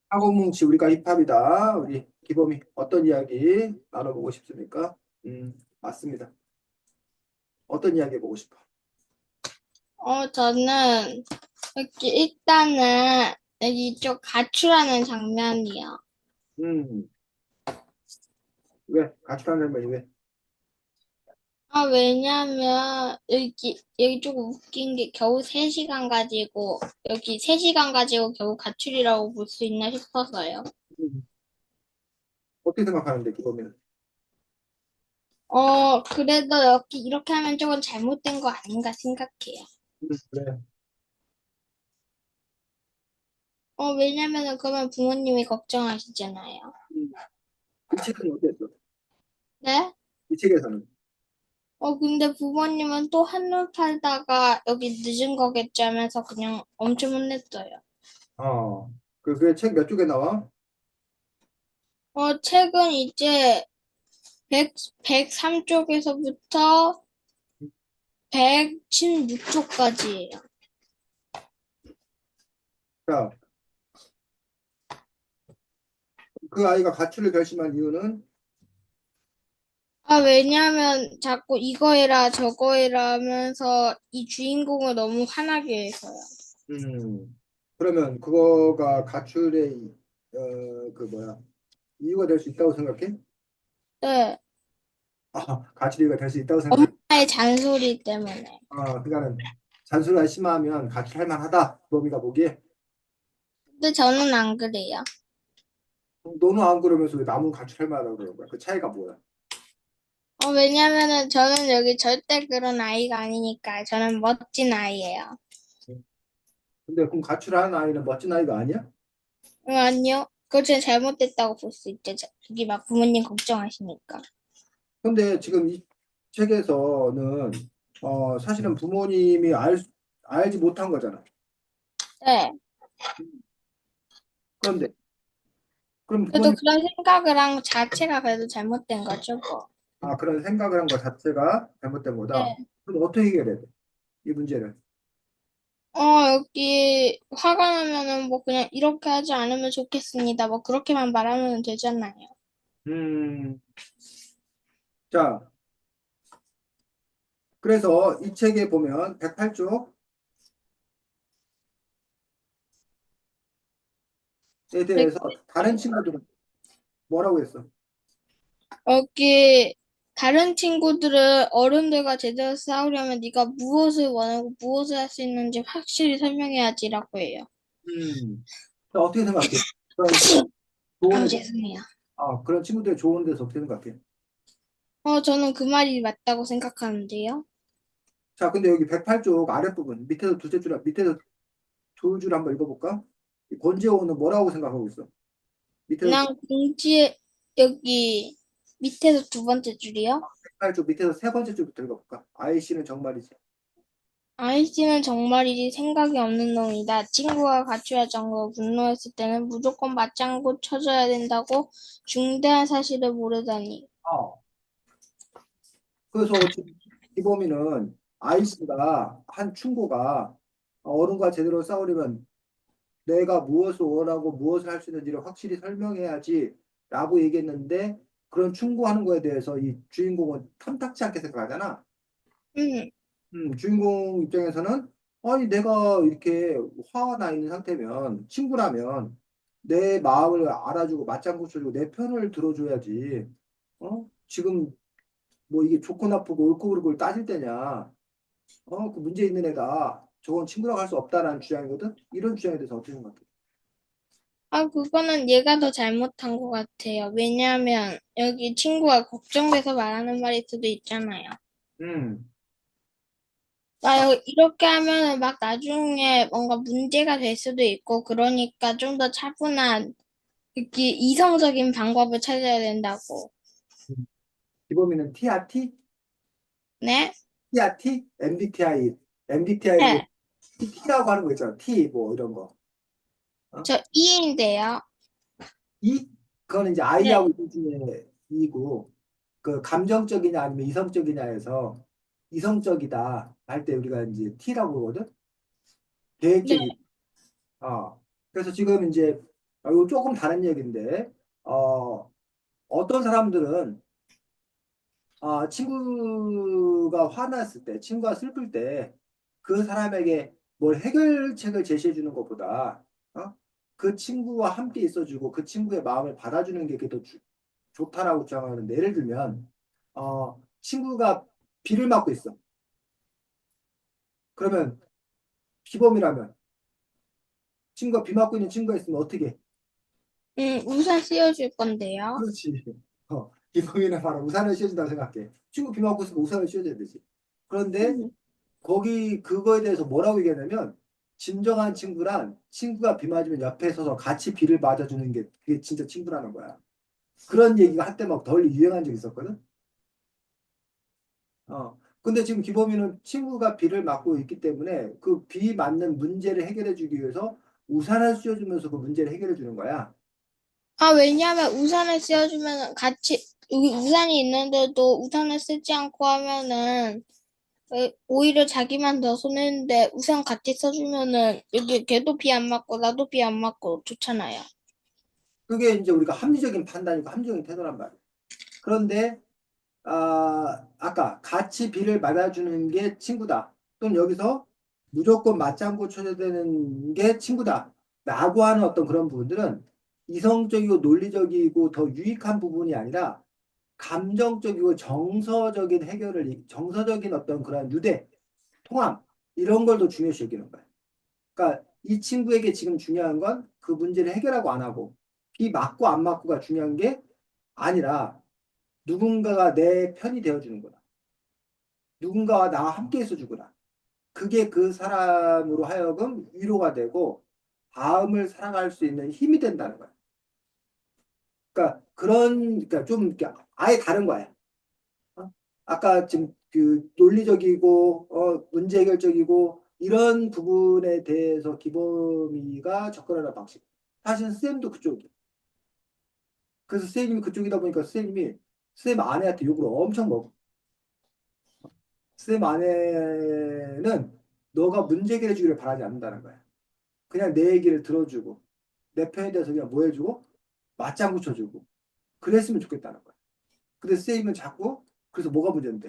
하고뭉치 우리가 힙합이다. 우리 기범이 어떤 이야기 나눠보고 싶습니까? 맞습니다. 어떤 이야기 해보고 싶어? 저는 여기 일단은 여기 좀 가출하는 장면이요. 음, 왜? 가출하는 거니 왜? 왜냐면 여기 조금 웃긴 게 겨우 3시간 가지고 여기 3시간 가지고 겨우 가출이라고 볼 수 있나 싶어서요. 음, 어떻게 생각하는데 기범이는? 그래도 여기 이렇게 하면 조금 잘못된 거 아닌가 생각해요. 그래. 왜냐면은 그러면 부모님이 걱정하시잖아요. 음, 이 책은 어땠어? 네? 이 책에서는? 근데 부모님은 또 한눈 팔다가 여기 늦은 거겠지 하면서 그냥 엄청 혼냈어요. 그게 책 몇 쪽에 나와? 책은 이제 103쪽에서부터 116쪽까지예요. 자, 그 아이가 가출을 결심한 이유는 왜냐면 자꾸 이거 해라 저거 해라 하면서 이 주인공을 너무 화나게 해서요. 그러면 그거가 가출의 그 뭐야 이유가 될 수 있다고 생각해? 네. 가출 이유가 될 수 있다고 생각해? 엄마의 잔소리 때문에. 그러니까는 잔소리가 심하면 가출할 만하다. 범이가 보기에. 근데 저는 안 그래요. 너는 안 그러면서 왜 남은 가출할 만하다고 그러는 거야? 그 차이가 뭐야? 왜냐면은 저는 여기 절대 그런 아이가 아니니까 저는 멋진 아이예요. 근데 그럼 가출하는 아이는 멋진 아이가 아니야? 아니요. 그거 진짜 잘못됐다고 볼 수 있죠. 저기 막 부모님 걱정하시니까. 근데 지금 이 책에서는 사실은 부모님이 알지 못한 거잖아. 네. 그런데 그럼 그래도 부모님 그런 생각을 한 자체가 그래도 잘못된 거죠, 뭐. 그런 생각을 한 것 자체가 잘못된 거다. 네. 그럼 어떻게 해결해야 돼? 이 문제를. 여기 화가 나면은 뭐 그냥 이렇게 하지 않으면 좋겠습니다. 뭐 그렇게만 말하면 되잖아요. 음, 자, 그래서 이 책에 보면 108쪽에 네. 대해서 다른 친구들은 뭐라고 했어? 여기 다른 친구들은 어른들과 제대로 싸우려면 네가 무엇을 원하고 무엇을 할 수 있는지 확실히 설명해야지라고 해요. 어떻게 생각해? 그런 아우, 조언에, 죄송해요. 그런 친구들의 조언에 대해서 어떻게 생각해? 저는 그 말이 맞다고 생각하는데요. 자, 근데 여기 108쪽 아랫부분, 밑에서 두째 줄, 밑에서 두 줄 한번 읽어볼까? 이 권지호는 뭐라고 생각하고 있어? 밑에서 그냥 공지에 여기 밑에서 두 번째 줄이요. 108쪽 밑에서 세 번째 줄부터 읽어볼까? 아이씨는 정말이지. 아이씨는 정말이지 생각이 없는 놈이다. 친구가 가출할 정도로 분노했을 때는 무조건 맞장구 쳐줘야 된다고 중대한 사실을 모르다니. 어. 그래서 지금 이범이는 아이씨가 한 충고가 어른과 제대로 싸우려면 내가 무엇을 원하고 무엇을 할 수 있는지를 확실히 설명해야지 라고 얘기했는데 그런 충고하는 거에 대해서 이 주인공은 탐탁치 않게 생각하잖아. 음, 주인공 입장에서는 아니 내가 이렇게 화가 나 있는 상태면 친구라면 내 마음을 알아주고 맞장구 쳐주고 내 편을 들어줘야지. 지금 뭐 이게 좋고 나쁘고 옳고 그르고를 따질 때냐. 그 문제 있는 애다. 저건 친구라고 할 수 없다라는 주장이거든. 이런 주장에 대해서 어떻게 생각해? 그거는 얘가 더 잘못한 것 같아요. 왜냐하면 여기 친구가 걱정돼서 말하는 말일 수도 있잖아요. 음. 이렇게 하면은 막 나중에 뭔가 문제가 될 수도 있고, 그러니까 좀 더 차분한, 이렇게 이성적인 방법을 찾아야 된다고. 이범이는 T야 T? 네? T야 T? MBTI. MBTI를 뭐 네. T라고 하는 거 있잖아. T 뭐 이런 거. 어? 저 E인데요. E? 그거는 이제 네. I하고 E 중에 E고 그 감정적이냐 아니면 이성적이냐에서 이성적이다 할 때 우리가 이제 T라고 그러거든. 네. 계획적이. 그래서 지금 이제 이거 조금 다른 얘기인데, 어떤 사람들은 친구가 화났을 때, 친구가 슬플 때, 그 사람에게 뭘 해결책을 제시해 주는 것보다, 어? 그 친구와 함께 있어주고 그 친구의 마음을 받아주는 게 그게 더 좋다라고 주장하는데, 예를 들면, 친구가 비를 맞고 있어. 그러면 기범이라면, 친구가 비 맞고 있는 친구가 있으면 어떻게 해? 우산 씌워줄 건데요. 그렇지. 기범이는 바로 우산을 씌워준다고 생각해. 친구 비 맞고 있으면 우산을 씌워줘야 되지. 그런데 음, 거기 그거에 대해서 뭐라고 얘기하냐면 진정한 친구란 친구가 비 맞으면 옆에 서서 같이 비를 맞아주는 게 그게 진짜 친구라는 거야. 그런 얘기가 한때 막 덜 유행한 적이 있었거든. 근데 지금 기범이는 친구가 비를 맞고 있기 때문에 그 비 맞는 문제를 해결해 주기 위해서 우산을 씌워주면서 그 문제를 해결해 주는 거야. 왜냐면 우산을 씌워주면 같이, 여기 우산이 있는데도 우산을 쓰지 않고 하면은, 오히려 자기만 더 손해인데 우산 같이 써주면은, 여기 걔도 비 안 맞고, 나도 비 안 맞고 좋잖아요. 그게 이제 우리가 합리적인 판단이고 합리적인 태도란 말이야. 그런데 아까 같이 비를 맞아주는 게 친구다. 또는 여기서 무조건 맞장구 쳐야 되는 게 친구다. 라고 하는 어떤 그런 부분들은 이성적이고 논리적이고 더 유익한 부분이 아니라 감정적이고 정서적인 어떤 그런 유대, 통합, 이런 걸 더 중요시 여기는 거야. 그러니까 이 친구에게 지금 중요한 건 그 문제를 해결하고 안 하고, 비 맞고 안 맞고가 중요한 게 아니라 누군가가 내 편이 되어주는 거다. 누군가와 나와 함께 있어주구나. 그게 그 사람으로 하여금 위로가 되고 다음을 살아갈 수 있는 힘이 된다는 거야. 그러니까 좀 이렇게 아예 다른 거야. 아까 지금 그 논리적이고 문제 해결적이고 이런 부분에 대해서 기범이가 접근하는 방식. 사실 쌤도 그쪽이야. 그래서 쌤이 그쪽이다 보니까 쌤 아내한테 욕을 엄청 먹어. 쌤 아내는 너가 문제 해결해 주기를 바라지 않는다는 거야. 그냥 내 얘기를 들어주고 내 편에 대해서 그냥 뭐 해주고 맞장구 쳐주고 그랬으면 좋겠다는 거야. 근데 쌤은 자꾸 그래서 뭐가 문제인데?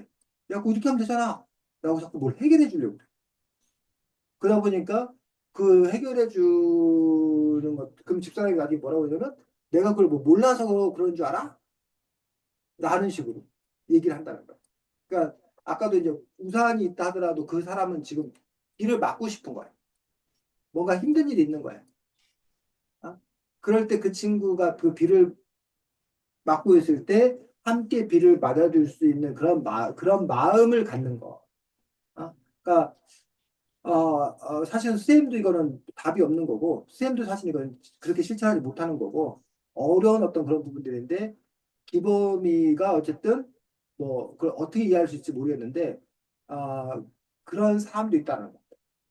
야, 그거 이렇게 하면 되잖아. 라고 자꾸 뭘 해결해 주려고 그래. 그러다 보니까 그 해결해 주는 것, 그럼 집사람이 나중에 뭐라고 하냐면 내가 그걸 뭐 몰라서 그런 줄 알아? 라는 식으로 얘기를 한다는 거야. 그러니까 아까도 이제 우산이 있다 하더라도 그 사람은 지금 비를 맞고 싶은 거야. 뭔가 힘든 일이 있는 거야. 어? 그럴 때 그 친구가 그 비를 맞고 있을 때 함께 비를 맞아줄 수 있는 그런 마음을 갖는 거. 그러니까 사실은 쌤도 이거는 답이 없는 거고 쌤도 사실 이건 그렇게 실천하지 못하는 거고 어려운 어떤 그런 부분들인데 기범이가 어쨌든 뭐 그걸 어떻게 이해할 수 있을지 모르겠는데 아, 그런 사람도 있다는 거.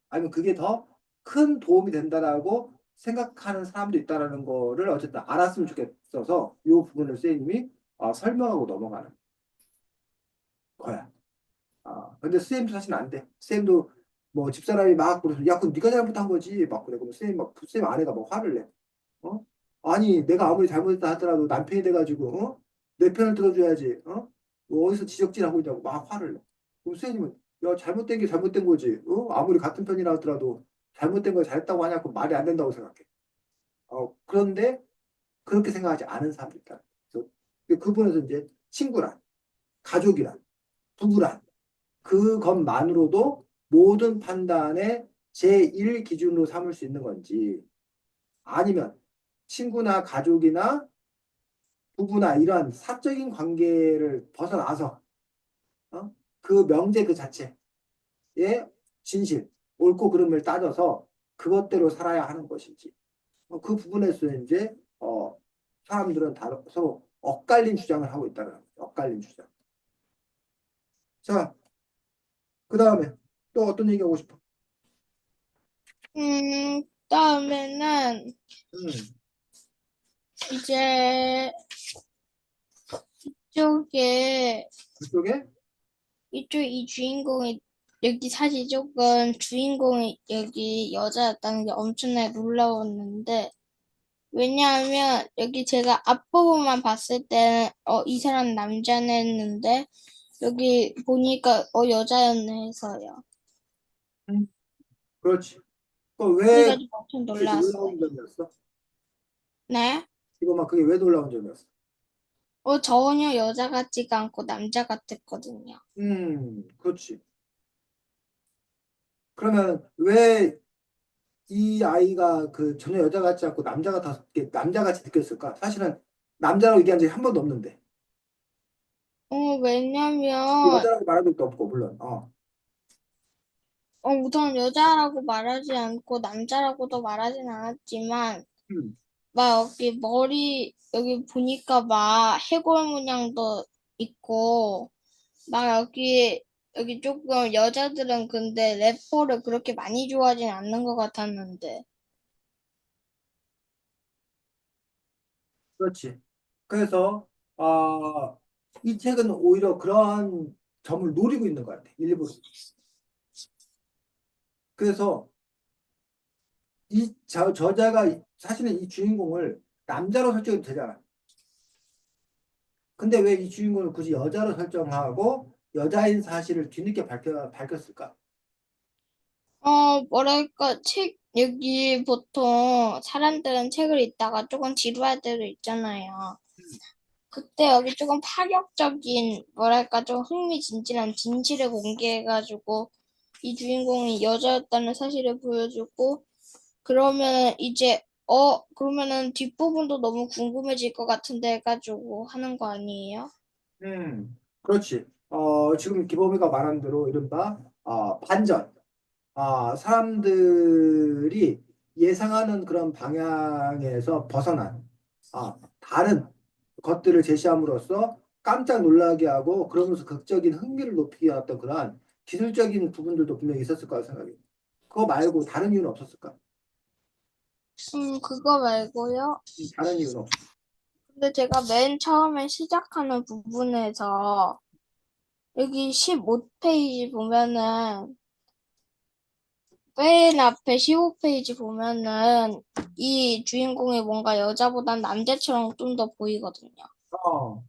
아니면 그게 더 큰 도움이 된다라고 생각하는 사람도 있다라는 거를 어쨌든 알았으면 좋겠어서 이 부분을 쌤님이 설명하고 넘어가는 거야. 근데 쌤도 사실 안 돼. 쌤도 뭐 집사람이 막 그래서 야, 그럼 네가 잘못한 거지. 막 그래. 그럼 쌤 아내가 막 화를 내. 어? 아니, 내가 아무리 잘못했다 하더라도 남편이 돼가지고, 내 편을 들어줘야지. 뭐 어디서 지적질하고 있냐고 막 화를 내. 그럼 쌤님은, 야, 잘못된 게 잘못된 거지. 아무리 같은 편이라 하더라도 잘못된 걸 잘했다고 하냐? 그 말이 안 된다고 생각해. 그런데 그렇게 생각하지 않은 사람도 있다. 그래서 그분에서 이제 친구란, 가족이란, 부부란, 그것만으로도 모든 판단의 제1 기준으로 삼을 수 있는 건지, 아니면 친구나 가족이나 부부나 이런 사적인 관계를 벗어나서 그 명제 그 자체의 진실, 옳고 그름을 따져서 그것대로 살아야 하는 것인지 그 부분에서 이제 사람들은 서로 엇갈린 주장을 하고 있다는 거죠. 엇갈린 주장. 자, 그 다음에 또 어떤 얘기하고 싶어? 다음에는 음, 이제 이쪽에 그쪽에 이쪽 이 주인공이 여기 사실 조금 주인공이 여기 여자였다는 게 엄청나게 놀라웠는데 왜냐하면 여기 제가 앞부분만 봤을 때는 이 사람 남자네 했는데 여기 보니까 여자였네 해서요. 음, 그렇지. 왜 그래가지고 엄청 그게 놀랐어요. 놀라운 점이었어? 네? 이거 막 그게 왜 놀라운 점이었어? 전혀 여자 같지가 않고 남자 같았거든요. 그렇지. 그러면 왜 이 아이가 그 전혀 여자 같지 않고 남자같이 느꼈을까? 사실은 남자라고 얘기한 적이 한 번도 없는데. 왜냐면 여자라고 말한 적도 없고, 물론. 우선 여자라고 말하지 않고 남자라고도 말하진 않았지만 음, 막 여기 머리 여기 보니까 막 해골 문양도 있고 막 여기 조금 여자들은 근데 래퍼를 그렇게 많이 좋아하진 않는 것 같았는데 그렇지. 그래서, 이 책은 오히려 그러한 점을 노리고 있는 것 같아, 일부러. 그래서 저자가 사실은 이 주인공을 남자로 설정해도 되잖아. 근데 왜 이 주인공을 굳이 여자로 설정하고 여자인 사실을 뒤늦게 밝혔을까? 뭐랄까 여기 보통 사람들은 책을 읽다가 조금 지루할 때도 있잖아요. 그때 여기 조금 파격적인, 뭐랄까, 좀 흥미진진한 진실을 공개해가지고, 이 주인공이 여자였다는 사실을 보여주고, 그러면은 뒷부분도 너무 궁금해질 것 같은데 해가지고 하는 거 아니에요? 그렇지. 지금 기범이가 말한 대로 이른바 반전. 사람들이 예상하는 그런 방향에서 벗어난 다른 것들을 제시함으로써 깜짝 놀라게 하고 그러면서 극적인 흥미를 높이게 했던 그러한 기술적인 부분들도 분명히 있었을 거라 생각해. 그거 말고 다른 이유는 없었을까? 그거 말고요. 다른 이유는 없어. 근데 제가 맨 처음에 시작하는 부분에서 여기 15페이지 보면은 맨 앞에 15페이지 보면은 이 주인공이 뭔가 여자보단 남자처럼 좀 더 보이거든요. 어,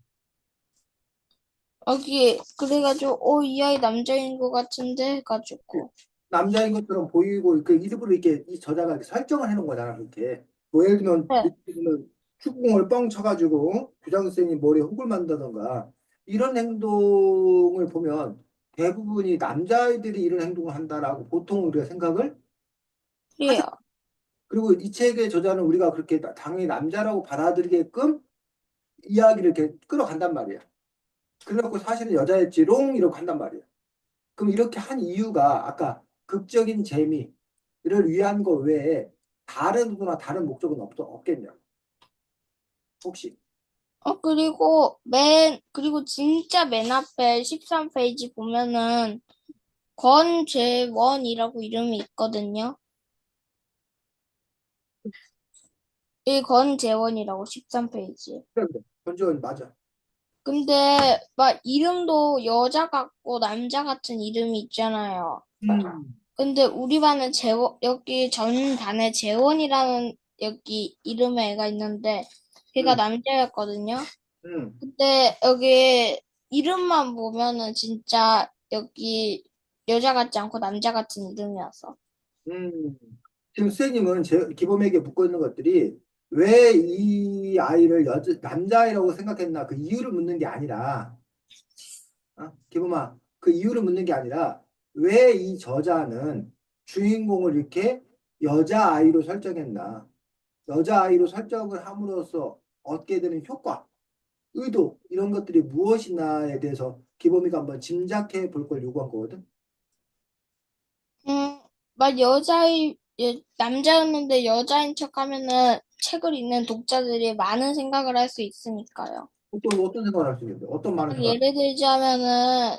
여기 그래가지고 이 아이 남자인 것 같은데 해가지고 남자인 것처럼 보이고 그 일부러 이렇게 이 저자가 이렇게 설정을 해놓은 거잖아 그렇게 뭐 예를 들면 네. 이렇게 보면 축구공을 뻥 쳐가지고 교장 선생님 머리에 흙을 만다던가 이런 행동을 보면 대부분이 남자아이들이 이런 행동을 한다라고 보통 우리가 생각을 하죠. 그래요. 그리고 이 책의 저자는 우리가 그렇게 당연히 남자라고 받아들이게끔 이야기를 이렇게 끌어간단 말이야. 그래갖고 사실은 여자였지롱 이러고 한단 말이야. 그럼 이렇게 한 이유가 아까 극적인 재미를 위한 거 외에 다른 의도나 다른 목적은 없겠냐? 혹시? 그리고 진짜 맨 앞에 13페이지 보면은 권재원이라고 이름이 있거든요. 이 권재원이라고 13페이지. 그런데 전지현 맞아. 근데 막 이름도 여자 같고 남자 같은 이름이 있잖아요. 음, 근데 우리 반에 여기 전 반에 재원이라는 여기 이름의 애가 있는데 걔가 음, 남자였거든요. 음, 근데 여기 이름만 보면은 진짜 여기 여자 같지 않고 남자 같은 이름이어서. 음. 지금 선생님은 기범에게 묻고 있는 것들이 왜 이 아이를 남자아이라고 생각했나 그 이유를 묻는 게 아니라 기범아 그 이유를 묻는 게 아니라 왜 이 저자는 주인공을 이렇게 여자아이로 설정했나 여자아이로 설정을 함으로써 얻게 되는 효과, 의도 이런 것들이 무엇이나에 대해서 기범이가 한번 짐작해 볼 걸 요구한 거거든. 음, 남자였는데 여자인 척 하면은 책을 읽는 독자들이 많은 생각을 할 수 있으니까요. 어떤 생각을 할 수 있는데 어떤 많은 생각? 예를 들자면은,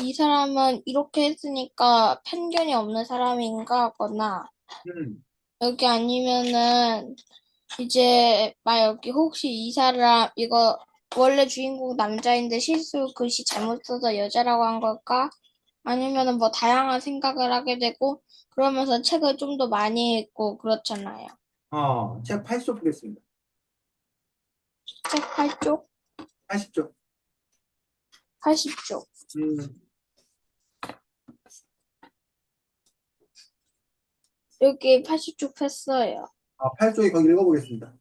이 사람은 이렇게 했으니까 편견이 없는 사람인가 하거나, 음, 여기 아니면은, 이제, 막 여기 혹시 이 사람, 이거, 원래 주인공 남자인데 실수 글씨 잘못 써서 여자라고 한 걸까? 아니면은 뭐 다양한 생각을 하게 되고, 그러면서 책을 좀 더 많이 읽고 그렇잖아요. 책 80쪽 보겠습니다. 책 8쪽? 80쪽. 80쪽. 음, 여기 80쪽 폈어요. 8쪽이 거기 읽어보겠습니다.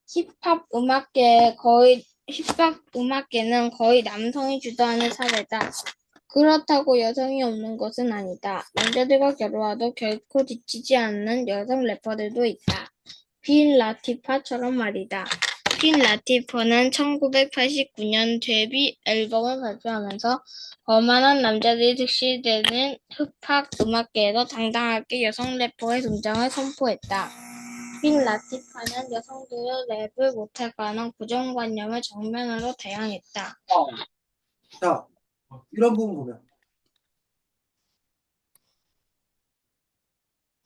힙합 음악계는 거의 남성이 주도하는 사회다. 그렇다고 여성이 없는 것은 아니다. 남자들과 결혼해도 결코 지치지 않는 여성 래퍼들도 있다. 빈 라티파처럼 말이다. 빈 라티퍼는 1989년 데뷔 앨범을 발표하면서 거만한 남자들이 특시되는 힙합 음악계에서 당당하게 여성 래퍼의 등장을 선포했다. 빈 라티파는 여성들의 랩을 못하거나 고정관념을 정면으로 대항했다. 자, 이런 부분 보면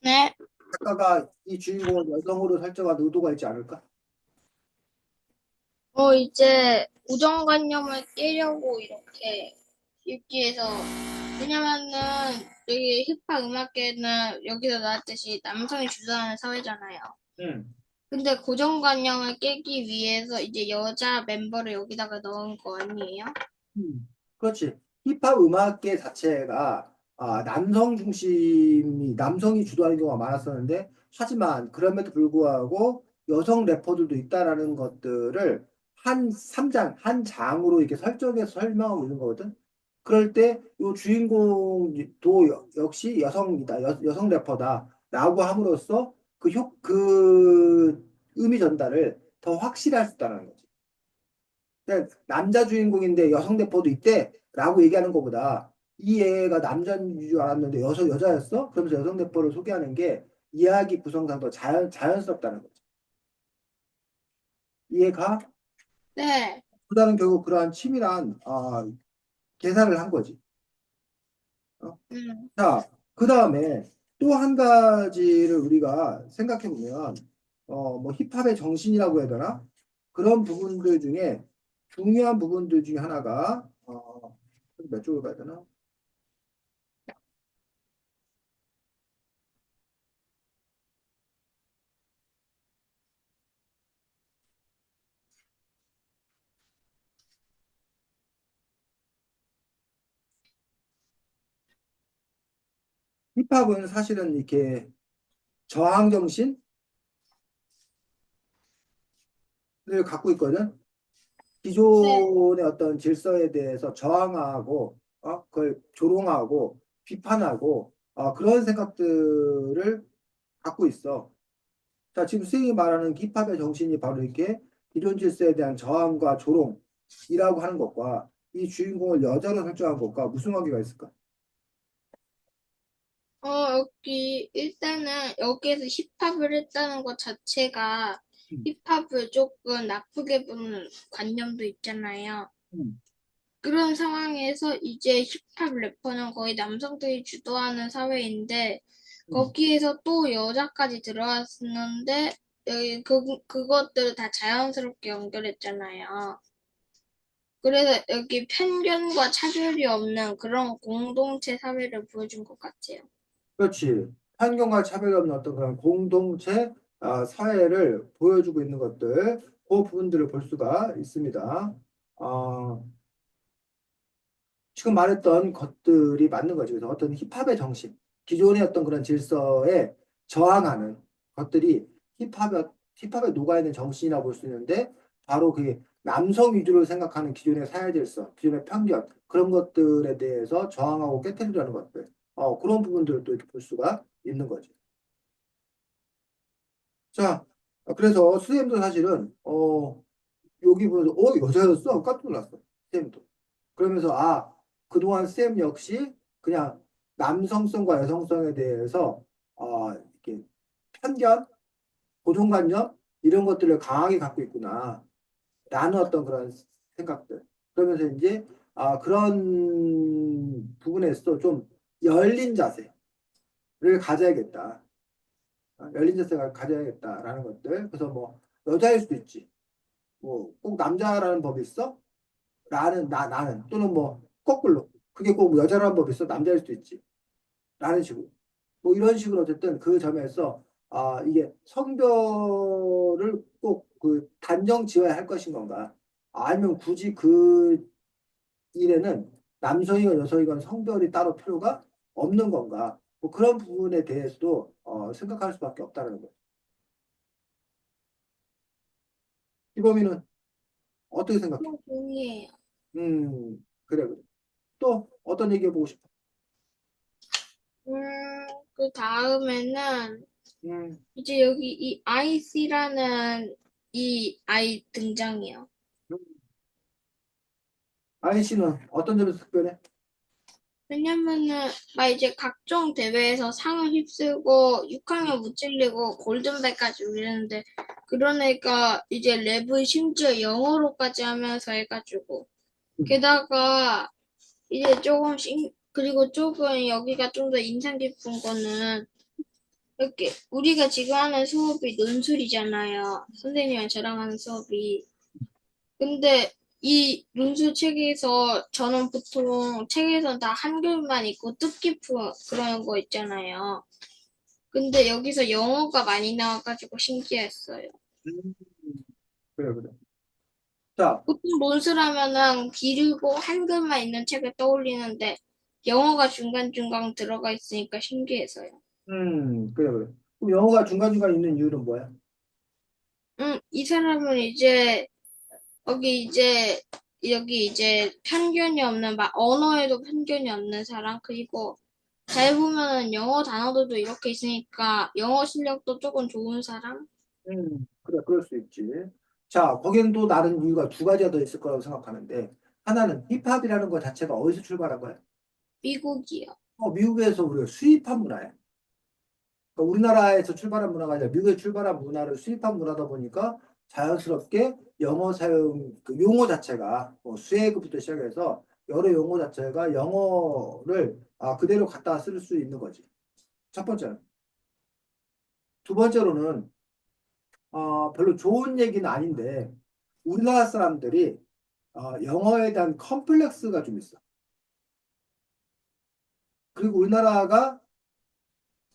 네, 작가가 이 주인공을 여성으로 설정한 의도가 있지 않을까? 이제 고정관념을 깨려고 이렇게 읽기에서 왜냐면은 여기 힙합 음악계는 여기서 나왔듯이 남성이 주도하는 사회잖아요. 음. 근데 고정관념을 깨기 위해서 이제 여자 멤버를 여기다가 넣은 거 아니에요? 그렇지. 힙합 음악계 자체가 남성 중심이 남성이 주도하는 경우가 많았었는데 하지만 그럼에도 불구하고 여성 래퍼들도 있다라는 것들을 한 3장, 한 장으로 이렇게 설정해서 설명하고 있는 거거든. 그럴 때 이 주인공도 역시 여성이다, 여성 래퍼다라고 함으로써 그 의미 전달을 더 확실히 할 수 있다는 거지. 그냥 남자 주인공인데 여성 대포도 있대라고 얘기하는 것보다 이 애가 남자인 줄 알았는데 여자였어? 그러면서 여성 대포를 소개하는 게 이야기 구성상 더 자연스럽다는 거지. 이해가? 네. 그다는 결국 그러한 치밀한 계산을 한 거지. 어? 음. 자, 그 다음에 또 한 가지를 우리가 생각해 보면 뭐 힙합의 정신이라고 해야 되나? 그런 부분들 중에 중요한 부분들 중에 하나가 몇 쪽을 봐야 되나? 힙합은 사실은 이렇게 저항 정신을 갖고 있거든. 네. 기존의 어떤 질서에 대해서 저항하고, 그걸 조롱하고, 비판하고, 그런 생각들을 갖고 있어. 자, 지금 선생님이 말하는 힙합의 정신이 바로 이렇게 기존 질서에 대한 저항과 조롱이라고 하는 것과 이 주인공을 여자로 설정한 것과 무슨 관계가 있을까? 일단은 여기에서 힙합을 했다는 것 자체가 음, 힙합을 조금 나쁘게 보는 관념도 있잖아요. 음, 그런 상황에서 이제 힙합 래퍼는 거의 남성들이 주도하는 사회인데 음. 거기에서 또 여자까지 들어왔는데 여기 그것들을 다 자연스럽게 연결했잖아요. 그래서 여기 편견과 차별이 없는 그런 공동체 사회를 보여준 것 같아요. 그렇지. 편견과 차별이 없는 어떤 그런 공동체 사회를 보여주고 있는 것들, 그 부분들을 볼 수가 있습니다. 어, 지금 말했던 것들이 맞는 거지. 그래서 어떤 힙합의 정신, 기존의 어떤 그런 질서에 저항하는 것들이 힙합에, 힙합에 녹아있는 정신이라고 볼 수 있는데, 바로 그게 남성 위주로 생각하는 기존의 사회 질서, 기존의 편견, 그런 것들에 대해서 저항하고 깨트리려는 것들, 그런 부분들도 이렇게 볼 수가 있는 거지. 자, 그래서 수ем도 사실은, 여기 보면서, 여자였어? 깜짝 놀랐어. 쌤도. 그러면서, 그동안 쌤 역시 그냥 남성성과 여성성에 대해서, 이렇게 편견, 고정관념, 이런 것들을 강하게 갖고 있구나. 라는 어떤 그런 생각들. 그러면서 이제, 그런 부분에서 좀 열린 자세를 가져야겠다. 열린 자세가 가져야겠다라는 것들. 그래서 뭐, 여자일 수도 있지. 뭐, 꼭 남자라는 법이 있어? 나는. 또는 뭐, 거꾸로. 그게 꼭 여자라는 법이 있어? 남자일 수도 있지. 라는 식으로. 뭐, 이런 식으로 어쨌든 그 점에서, 이게 성별을 꼭 그 단정 지어야 할 것인 건가? 아니면 굳이 그 일에는 남성이건 여성이건 성별이 따로 필요가 없는 건가? 뭐 그런 부분에 대해서도 생각할 수밖에 없다는 거예요. 이범이는 어떻게 생각해? 동의해요. 그래, 그래. 또 어떤 얘기 해보고 싶어? 음, 그 다음에는 음, 이제 여기 이 IC라는 이 아이 등장해요. 음. 아인 씨는 어떤 점에서 특별해? 왜냐면은 막 이제 각종 대회에서 상을 휩쓸고 6강에 못 질리고 골든벨까지 울리는데 그런 애가 이제 랩을 심지어 영어로까지 하면서 해가지고 음, 게다가 이제 조금씩 그리고 조금 여기가 좀 더 인상 깊은 거는 이렇게 우리가 지금 하는 수업이 논술이잖아요. 선생님이랑 저랑 하는 수업이. 근데 이 논술 책에서 저는 보통 책에서 다 한글만 있고 뜻깊은 그런 거 있잖아요. 근데 여기서 영어가 많이 나와가지고 신기했어요. 음, 그래, 그래. 자, 보통 논술하면은 길고 한글만 있는 책을 떠올리는데 영어가 중간중간 들어가 있으니까 신기해서요. 그래, 그래. 그럼 영어가 중간중간 있는 이유는 뭐야? 이 사람은 이제 여기 이제 여기 이제 편견이 없는 막 언어에도 편견이 없는 사람 그리고 잘 보면은 영어 단어들도 이렇게 있으니까 영어 실력도 조금 좋은 사람? 그래, 그럴 수 있지. 자, 거기는 또 다른 이유가 두 가지가 더 있을 거라고 생각하는데, 하나는 힙합이라는 것 자체가 어디서 출발한 거야? 미국이요. 미국에서 우리가 수입한 문화야. 그러니까 우리나라에서 출발한 문화가 아니라 미국에 출발한 문화를 수입한 문화다 보니까 자연스럽게 영어 사용, 그 용어 자체가 뭐 수혜급부터 시작해서 여러 용어 자체가 영어를 그대로 갖다 쓸 수 있는 거지. 첫 번째는. 두 번째로는 별로 좋은 얘기는 아닌데 우리나라 사람들이 영어에 대한 컴플렉스가 좀 있어. 그리고 우리나라가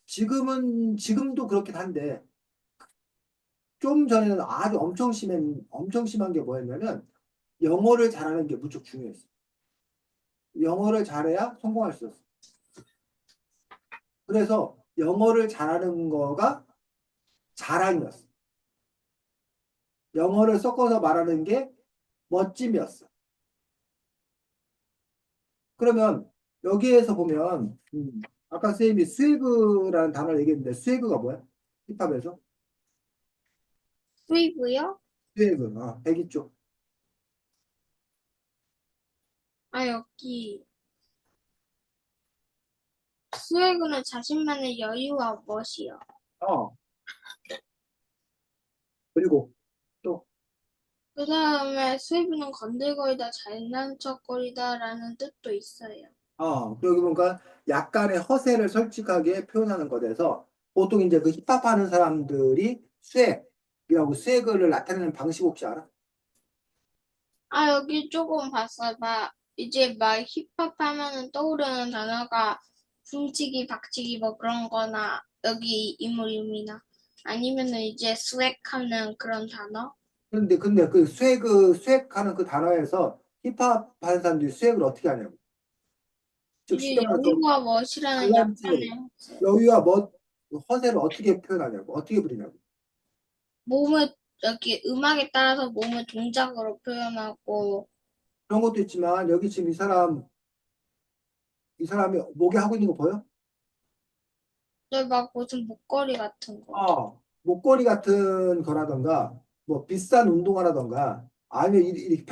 지금도 그렇긴 한데 좀 전에는 아주 엄청 심한 게 뭐였냐면 영어를 잘하는 게 무척 중요했어. 영어를 잘해야 성공할 수 있었어. 그래서 영어를 잘하는 거가 자랑이었어. 영어를 섞어서 말하는 게 멋짐이었어. 그러면 여기에서 보면 아까 선생님이 스웨그라는 단어를 얘기했는데 스웨그가 뭐야? 힙합에서? 스위브요? 스웨그, 백이 쪽. 아, 여기. 스웨그는 자신만의 여유와 멋이요. 어, 그리고 또, 그 다음에 스위브는 건들거리다, 잘난 척거리다라는 뜻도 있어요. 여기 보니까 약간의 허세를 솔직하게 표현하는 것에서 보통 이제 그 힙합 하는 사람들이 스웩이라고 스웩을 나타내는 방식 혹시 알아? 아, 여기 조금 봤어. 막, 이제 막 힙합 하면은 떠오르는 단어가 훔치기, 박치기 뭐 그런 거나, 여기 인물 이름이나, 아니면은 이제 스웩하는 그런 단어? 근데 그 스웩 하는 그 단어에서 힙합 하는 사람들이 스웩을 어떻게 하냐고. 즉, 이게 쉽게 말해서 여유와 멋이라는 갈란지, 약간의 여유와 허세를 어떻게 표현하냐고, 어떻게 부리냐고. 몸을, 여기 음악에 따라서 몸을 동작으로 표현하고, 그런 것도 있지만 여기 지금 이 사람이 목에 하고 있는 거 보여? 또 막 무슨 목걸이 같은 거. 목걸이 같은 거라던가 뭐 비싼 운동화라던가 아니면 이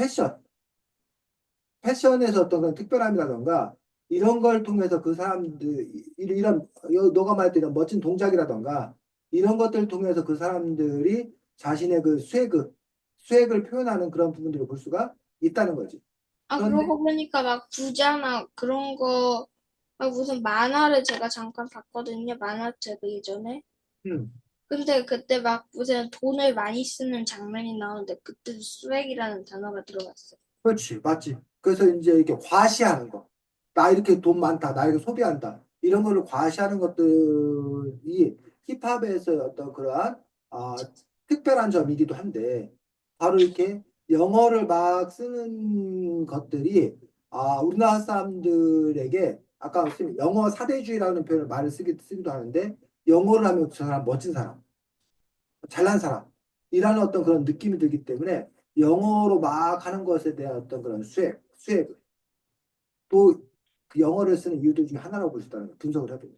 패션에서 어떤 그런 특별함이라던가 이런 걸 통해서 그 사람들 이런 너가 말했던 이런 멋진 동작이라던가 이런 것들을 통해서 그 사람들이 자신의 그 스웩을 표현하는 그런 부분들을 볼 수가 있다는 거지. 아, 그런데 그러고 보니까 막 부자나 그런 거, 막 무슨 만화를 제가 잠깐 봤거든요. 만화책 예전에. 음, 근데 그때 막 무슨 돈을 많이 쓰는 장면이 나오는데 그때 스웩이라는 단어가 들어갔어요. 그렇지, 맞지. 그래서 이제 이렇게 과시하는 거. 나 이렇게 돈 많다, 나 이렇게 소비한다. 이런 거를 과시하는 것들이 힙합에서의 어떤 그러한 특별한 점이기도 한데 바로 이렇게 영어를 막 쓰는 것들이 우리나라 사람들에게 아까 말씀 영어 사대주의라는 표현을 말을 쓰기도 하는데 영어를 하면 그 사람 멋진 사람, 잘난 사람이라는 어떤 그런 느낌이 들기 때문에 영어로 막 하는 것에 대한 어떤 그런 수액, 또그 영어를 쓰는 이유들 중에 하나라고 볼 수 있다는 걸 분석을 해보면.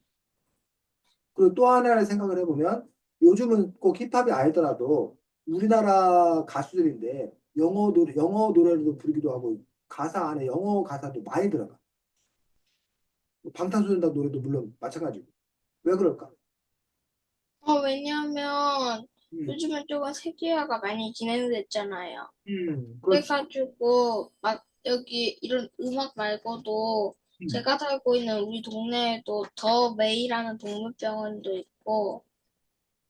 그리고 또 하나를 생각을 해보면 요즘은 꼭 힙합이 아니더라도 우리나라 가수들인데 영어 노래를 부르기도 하고 가사 안에 영어 가사도 많이 들어가. 방탄소년단 노래도 물론 마찬가지고. 왜 그럴까? 왜냐면 음, 요즘은 조금 세계화가 많이 진행됐잖아요. 그렇지. 그래가지고 막 여기 이런 음악 말고도 음, 제가 살고 있는 우리 동네에도 더 메이라는 동물병원도 있고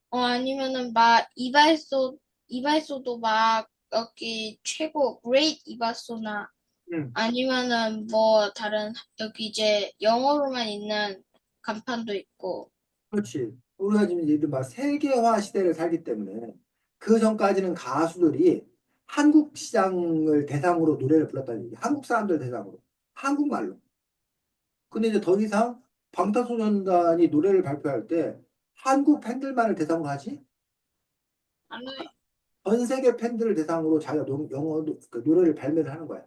아니면은 막 이발소도 막 여기 최고 그레이트 이발소나 음, 아니면은 뭐 다른 여기 이제 영어로만 있는 간판도 있고 그렇지. 우리가 지금 이른바 세계화 시대를 살기 때문에 그 전까지는 가수들이 한국 시장을 대상으로 노래를 불렀다는 얘기. 한국 사람들 대상으로. 한국말로. 근데 이제 더 이상 방탄소년단이 노래를 발표할 때 한국 팬들만을 대상으로 하지? 아니 전 세계 팬들을 대상으로 자기가 영어 그 노래를 발매를 하는 거야.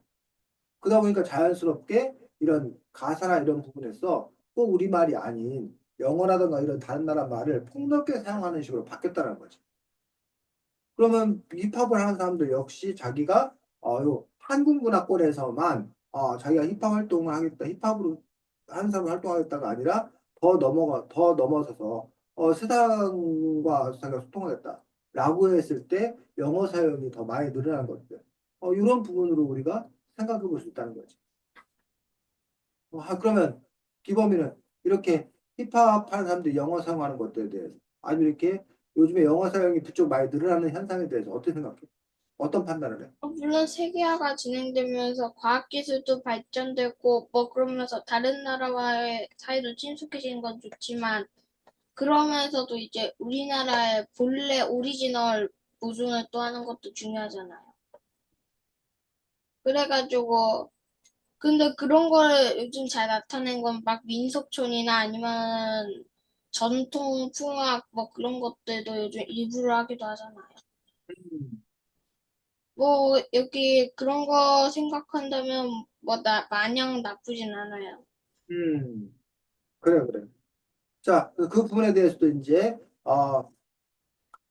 그러다 보니까 자연스럽게 이런 가사나 이런 부분에서 꼭 우리말이 아닌 영어라든가 이런 다른 나라 말을 폭넓게 사용하는 식으로 바뀌었다는 거지. 그러면 힙합을 하는 사람들 역시 자기가 요 한국 문화권에서만 자기가 힙합 활동을 하겠다, 힙합으로 하는 사람 활동하겠다가 아니라 더 넘어서서 세상과 자기가 소통하겠다라고 했을 때 영어 사용이 더 많이 늘어난 것들. 이런 부분으로 우리가 생각해 볼 수 있다는 거지. 그러면 기범이는 이렇게 힙합 하는 사람들이 영어 사용하는 것들에 대해서 아니면 이렇게 요즘에 영어 사용이 부쩍 많이 늘어나는 현상에 대해서 어떻게 생각해? 어떤 판단을 해? 물론 세계화가 진행되면서 과학기술도 발전되고 뭐 그러면서 다른 나라와의 사이도 친숙해지는 건 좋지만 그러면서도 이제 우리나라의 본래 오리지널 보존을 또 하는 것도 중요하잖아요. 그래가지고 근데 그런 거를 요즘 잘 나타낸 건 막 민속촌이나 아니면 전통 풍악 뭐 그런 것들도 요즘 일부러 하기도 하잖아요. 음, 뭐 여기 그런 거 생각한다면 뭐 마냥 나쁘진 않아요. 음, 그래, 그래. 자, 그 부분에 대해서도 이제,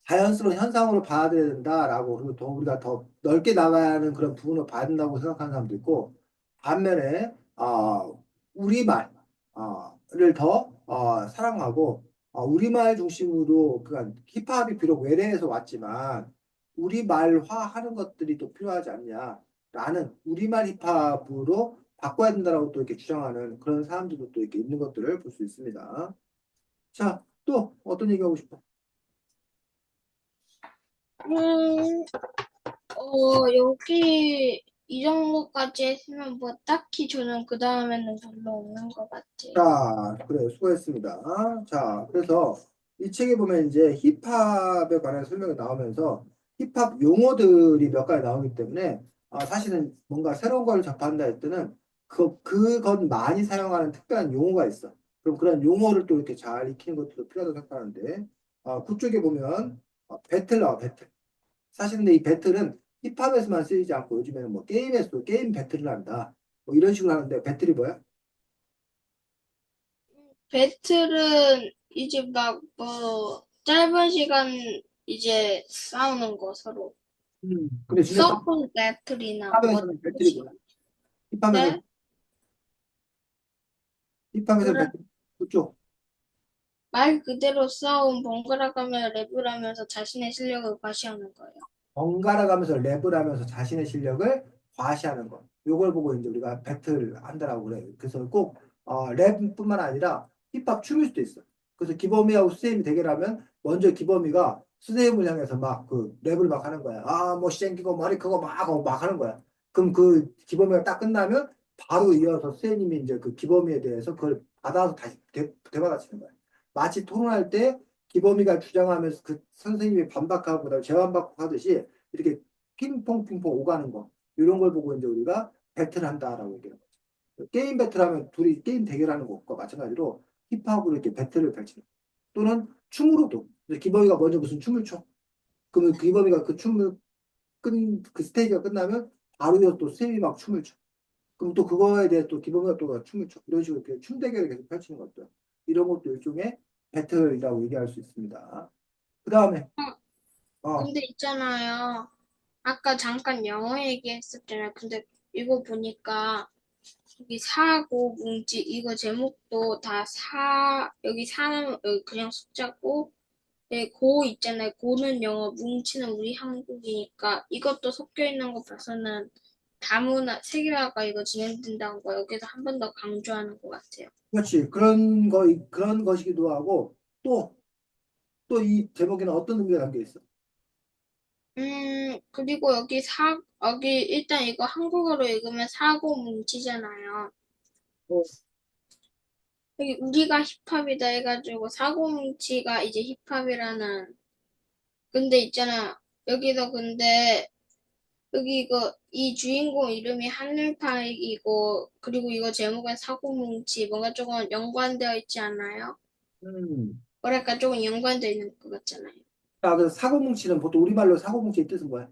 자연스러운 현상으로 받아들여야 된다라고, 그리고 더 우리가 더 넓게 나가야 하는 그런 부분을 봐야 된다고 생각하는 사람도 있고, 반면에, 우리말을 더, 사랑하고, 우리말 중심으로, 그러니까 힙합이 비록 외래에서 왔지만, 우리말화 하는 것들이 또 필요하지 않냐라는 우리말 힙합으로 바꿔야 된다라고 또 이렇게 주장하는 그런 사람들도 또 이렇게 있는 것들을 볼 수 있습니다. 자, 또 어떤 얘기하고 싶어? 음, 여기 이 정도까지 했으면 뭐 딱히 저는 그 다음에는 별로 없는 것 같아요. 자, 그래, 수고했습니다. 자, 그래서 이 책에 보면 이제 힙합에 관한 설명이 나오면서 힙합 용어들이 몇 가지 나오기 때문에 사실은 뭔가 새로운 걸 접한다 할 때는 그것 많이 사용하는 특별한 용어가 있어. 그럼 그런 용어를 또 이렇게 잘 익히는 것도 필요하다고 생각하는데, 그쪽에 보면 배틀 나와, 배틀. 사실 근데 이 배틀은 힙합에서만 쓰이지 않고 요즘에는 뭐 게임에서도 게임 배틀을 한다. 뭐 이런 식으로 하는데 배틀이 뭐야? 배틀은 이제 막 뭐 짧은 시간 이제 싸우는 거 서로. 근데 진짜 서브 배틀이나 뭐 힙합에서는 배틀이 뭐야? 힙합에서는 네? 힙합에서는 뭐라 배틀 그쪽 말 그대로 싸움 번갈아 가며 랩을 하면서 자신의 실력을 과시하는 거예요. 번갈아 가면서 랩을 하면서 자신의 실력을 과시하는 것. 요걸 보고 이제 우리가 배틀 한다라고 그래. 그래서 꼭 랩뿐만 아니라 힙합 춤일 수도 있어. 그래서 기범이하고 수세임이 대결하면 먼저 기범이가 수세임을 향해서 막 그 랩을 막 하는 거야. 뭐 시행기고 머리 크고 막 하는 거야. 그럼 그 기범이가 딱 끝나면 바로 이어서 수세님이 이제 그 기범이에 대해서 그걸 받아서 다시 되받아치는 거야. 마치 토론할 때 기범이가 주장하면서 그 선생님이 반박하고 그다음에 재반박 하듯이 이렇게 핑퐁 핑퐁 오가는 거 이런 걸 보고 이제 우리가 배틀한다라고 얘기하는 거죠. 게임 배틀하면 둘이 게임 대결하는 것과 마찬가지로 힙합으로 이렇게 배틀을 펼치는 거. 또는 춤으로도 이제 기범이가 먼저 무슨 춤을 춰. 그러면 기범이가 그 춤을 그 스테이지가 끝나면 바로 이어서 또 쌤이 막 춤을 춰. 그럼 또 그거에 대해 또 기범이가 또 춤을 춰. 이런 식으로 이렇게 춤 대결을 계속 펼치는 것들. 이런 것도 일종의 배틀이라고 얘기할 수 있습니다. 그 다음에, 어, 근데 있잖아요. 아까 잠깐 영어 얘기했었잖아요. 근데 이거 보니까 여기 사고 뭉치 이거 제목도 다 여기 사는 여기 그냥 숫자고 네, 고 있잖아요. 고는 영어, 뭉치는 우리 한국이니까 이것도 섞여 있는 거 봐서는 다문화 세계화가 이거 진행된다는 거 여기서 한 번 더 강조하는 것 같아요. 그렇지. 그런 것이기도 하고, 또 이 제목에는 어떤 의미가 담겨 있어? 그리고 여기 일단 이거 한국어로 읽으면 사고 뭉치잖아요. 어, 여기 우리가 힙합이다 해가지고 사고 뭉치가 이제 힙합이라는 근데 있잖아. 여기서 근데 여기 이 주인공 이름이 하늘파이고 그리고 이거 제목은 사고뭉치 뭔가 조금 연관되어 있지 않나요? 음. 뭐랄까 조금 연관되어 있는 것 같잖아요. 자, 그 사고뭉치는 보통 우리말로 사고뭉치의 뜻은 뭐야?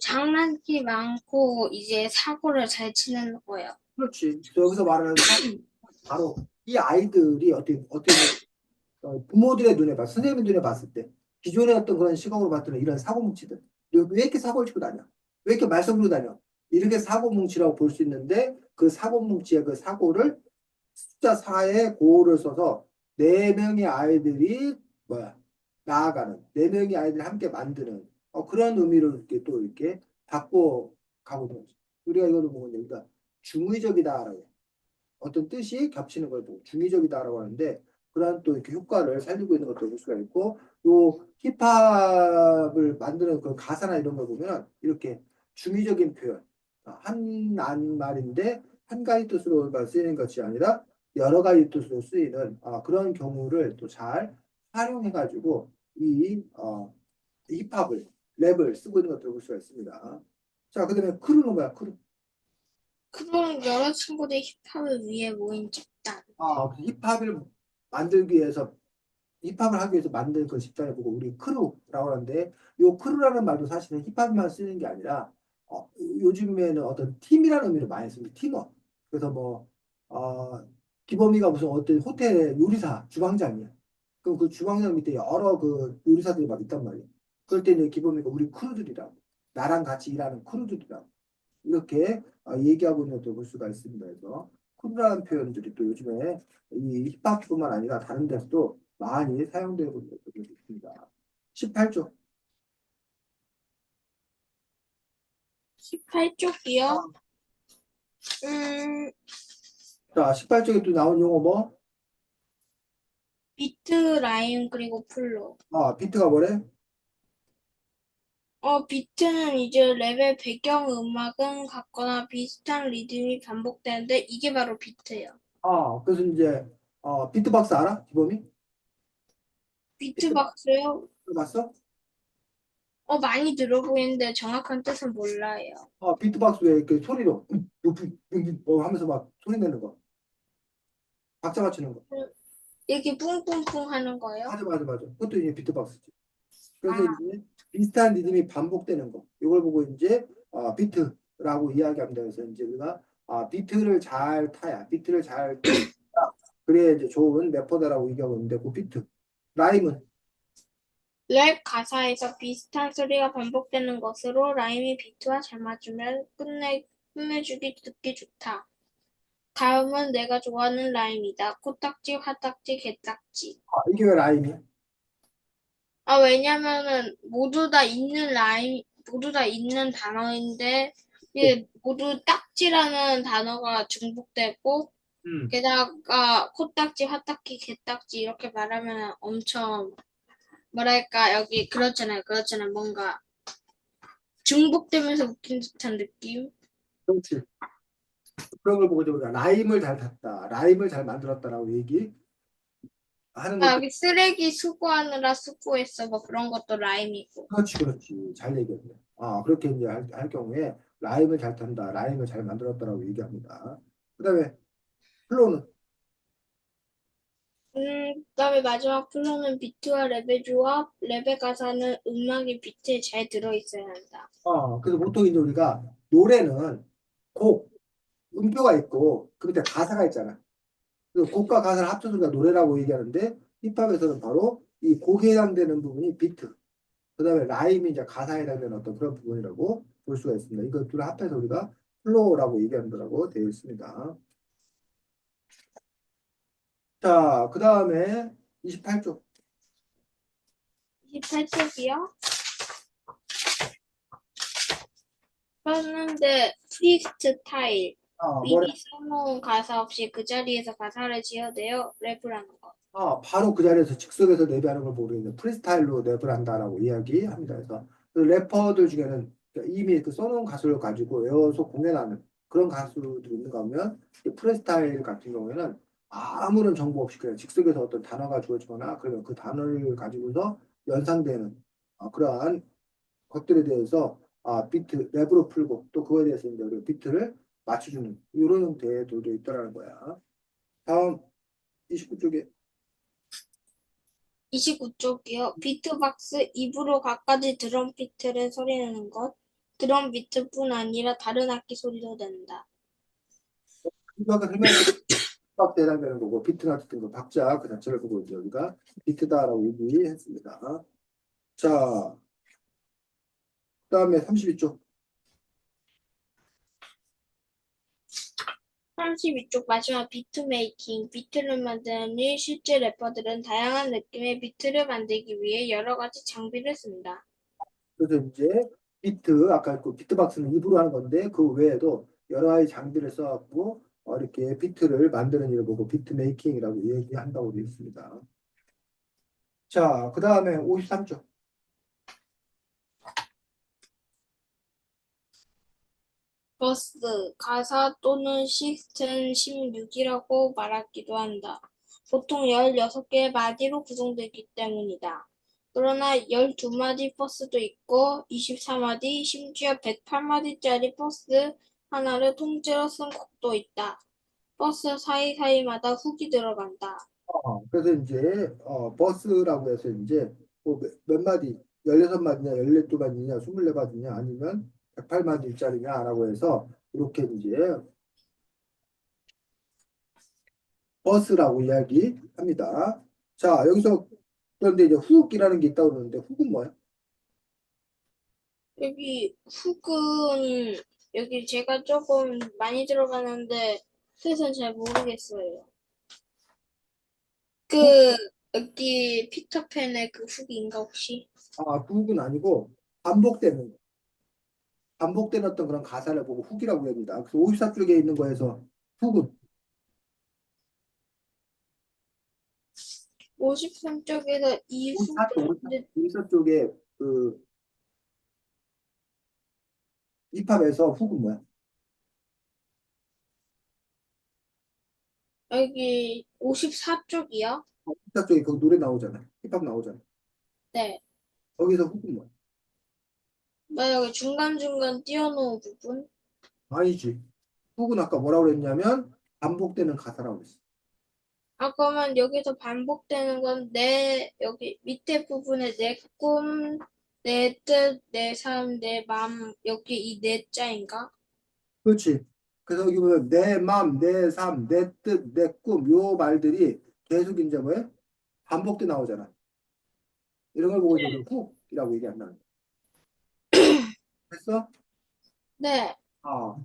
장난기 많고 이제 사고를 잘 치는 거예요. 그렇지. 여기서 말하는 바로 이 아이들이 어떻게 보면 부모들의 눈에 선생님의 눈에 봤을 때 기존의 어떤 그런 시각으로 봤던 이런 사고뭉치들 왜 이렇게 사고를 치고 다녀? 왜 이렇게 말썽 부리고 다녀? 이렇게 사고뭉치라고 볼 수 있는데 그 사고뭉치의 그 사고를 숫자 4에 고를 써서 네 명의 아이들이 뭐야 나아가는 네 명의 아이들이 함께 만드는 그런 의미로 이렇게 또 이렇게 바꿔 가고 있는 거죠. 우리가 이거를 보면 우리가 중의적이다라고 어떤 뜻이 겹치는 걸 보고 중의적이다라고 하는데 그러한 또 이렇게 효과를 살리고 있는 것도 볼 수가 있고 요 힙합을 만드는 그 가사나 이런 걸 보면 이렇게 중의적인 표현 한 말인데 한 가지 뜻으로 쓰이는 것이 아니라 여러 가지 뜻으로 쓰이는 그런 경우를 또 잘 활용해 가지고 이 힙합을 랩을 쓰고 있는 것들을 볼 수가 있습니다. 자, 그다음에 크루는 뭐야? 크루. 그런 여러 친구들이 힙합을 위해 모인 집단. 그 힙합을 만들기 위해서 힙합을 하기 위해서 만든 그 집단을 보고 우리 크루라고 하는데 요 크루라는 말도 사실은 힙합만 쓰는 게 아니라 요즘에는 어떤 팀이라는 의미로 많이 씁니다. 팀워. 그래서 뭐 기범이가 무슨 어떤 호텔의 요리사 주방장이야. 그럼 그 주방장 밑에 여러 그 요리사들이 막 있단 말이야. 그럴 때 이제 기범이가 우리 크루들이라고 나랑 같이 일하는 크루들이라고 이렇게 얘기하고 있는 것도 볼 수가 있습니다. 그래서 쿨이라는 표현들이 또 요즘에 이 힙합뿐만 아니라 다른 데서도 많이 사용되고 있는 것도 있습니다. 18쪽. 18쪽이요? 음, 자, 18쪽에 또 나온 용어 뭐? 비트, 라임, 그리고 플로. 비트가 뭐래? 비트는 이제 랩의 배경음악은 같거나 비슷한 리듬이 반복되는데 이게 바로 비트예요. 그래서 이제 비트박스 알아? 기범이? 비트박스 비트박스요? 봤어? 많이 들어보이는데 정확한 뜻은 몰라요. 비트박스 왜 이렇게 소리로 하면서 막 소리 내는 거, 박자 맞추는 거. 이렇게 뿡뿡뿡 하는 거예요? 맞아, 맞아, 맞아. 그것도 이제 비트박스지. 그래서 아, 이제 비슷한 리듬이 반복되는 거. 이걸 보고 이제 비트라고 이야기합니다. 그래서 이제 우리가 비트를 잘 타야, 비트를 잘 그래야 이제 좋은 래퍼다라고 얘기하고 있는데 그 비트. 라임은 랩 가사에서 비슷한 소리가 반복되는 것으로 라임이 비트와 잘 맞으면 끝내주기 듣기 좋다. 다음은 내가 좋아하는 라임이다. 코딱지, 화딱지, 개딱지. 이게 왜 라임이야? 왜냐면은 모두 다 있는 단어인데, 네. 이게 모두 딱지라는 단어가 중복되고, 음. 게다가 코딱지, 화딱지, 개딱지 이렇게 말하면 엄청, 뭐랄까, 여기 그렇잖아요. 뭔가 중복되면서 웃긴 듯한 느낌? 그렇지. 그런 걸 보고 이제 우리가 라임을 잘 탔다, 라임을 잘 만들었다라고 얘기하는 하는 아, 것도 여기 쓰레기 수거하느라 수거했어. 뭐 그런 것도 라임이고. 그렇지, 그렇지. 잘 얘기했네. 그렇게 이제 할 경우에 라임을 잘 탄다, 라임을 잘 만들었다라고 얘기합니다. 그다음에 플로우는 그다음에 마지막 플로는 비트와 랩의 조합. 랩의 가사는 음악이 비트에 잘 들어있어야 한다. 그래서 보통 이제 우리가 노래는 곡, 음표가 있고 그 밑에 가사가 있잖아. 그 곡과 가사를 합쳐서 우리가 노래라고 얘기하는데 힙합에서는 바로 이 곡에 해당되는 부분이 비트, 그다음에 라임이 이제 가사에 해당되는 어떤 그런 부분이라고 볼 수가 있습니다. 이거 둘을 합해서 우리가 플로우라고 얘기하는 거라고 되어 있습니다. 자, 그다음에 28쪽. 28쪽이요? 그런데 프리스타일. 뭐래? 미리 써놓은 가사 없이 그 자리에서 가사를 지어내어 랩을 하는 것. 바로 그 자리에서 즉석에서 랩하는 걸 보고 이제 프리스타일로 랩을 한다라고 이야기합니다. 그래서 그 래퍼들 중에는 이미 그 써놓은 가수를 가지고 외워서 공연하는 그런 가수들이 있는가 하면 이 프리스타일 같은 경우에는 아무런 정보 없이 그냥 즉석에서 어떤 단어가 주어지거나 그러면 그 단어를 가지고서 연상되는 그러한 것들에 대해서 비트 랩으로 풀고 또 그거에 대해서 이제 우리가 비트를 맞춰주는 이런 형태들도 있더라는 거야. 다음 29쪽에 29쪽이요. 비트박스 입으로 갖가지 드럼 비트를 소리내는 것. 드럼 비트뿐 아니라 다른 악기 소리도 낸다. 이거가 설명서 박스에 해당되는 거고 비트 같은 거 박자 그 자체를 보고 이제 우리가 비트다라고 얘기했습니다. 자, 그다음에 32쪽. 32쪽 마지막 비트 메이킹. 비트를 만드는 일 실제 래퍼들은 다양한 느낌의 비트를 만들기 위해 여러 가지 장비를 쓴다. 그래서 이제 비트 아까 그 비트박스는 입으로 하는 건데 그 외에도 여러 가지 장비를 써갖고 이렇게 비트를 만드는 일을 보고 비트 메이킹이라고 얘기한다고 되어 있습니다. 자, 그다음에 53쪽. 버스, 가사 또는 시스템 16이라고 말하기도 한다. 보통 16개의 마디로 구성되기 때문이다. 그러나 12마디 버스도 있고 24마디, 심지어 108마디짜리 버스 하나를 통째로 쓴 곡도 있다. 버스 사이사이마다 훅이 들어간다. 그래서 이제 버스라고 해서 이제 몇 마디 16마디냐 14마디냐 24마디냐 아니면 108마디짜리냐라고 해서 이렇게 이제 버스라고 이야기합니다. 자, 여기서 그런데 이제 훅이라는 게 있다고 그러는데 훅은 뭐야? 여기 훅은 여기 제가 조금 많이 들어가는데 뜻은 잘 모르겠어요. 훅? 그 여기 피터팬의 그 훅인가 혹시? 훅은 아니고 반복되는 거. 반복되는 어떤 그런 가사를 보고 훅이라고 합니다. 그래서 54쪽에 있는 거에서 훅은 53쪽에서 이 54쪽, 훅은 54쪽에 그 힙합에서 훅은 뭐야? 여기 54쪽이요? 54쪽에 그 노래 나오잖아. 힙합 나오잖아. 네. 거기서 훅은 뭐야? 여기 중간중간 띄워놓은 부분. 아니지. 훅은 아까 뭐라고 그랬냐면 반복되는 가사라고 그랬어. 그러면 여기서 반복되는 건 여기 밑에 부분에 내 꿈, 내 뜻, 내 삶, 내 맘, 여기 이 네 자인가? 그렇지. 그래서 여기 보면 내 맘, 내 삶, 내 뜻, 내 꿈, 요 말들이 계속 이제 뭐야? 반복돼 나오잖아. 이런 걸 보고 이제 우리가 훅이라고 얘기한다. 됐어? 네. 아,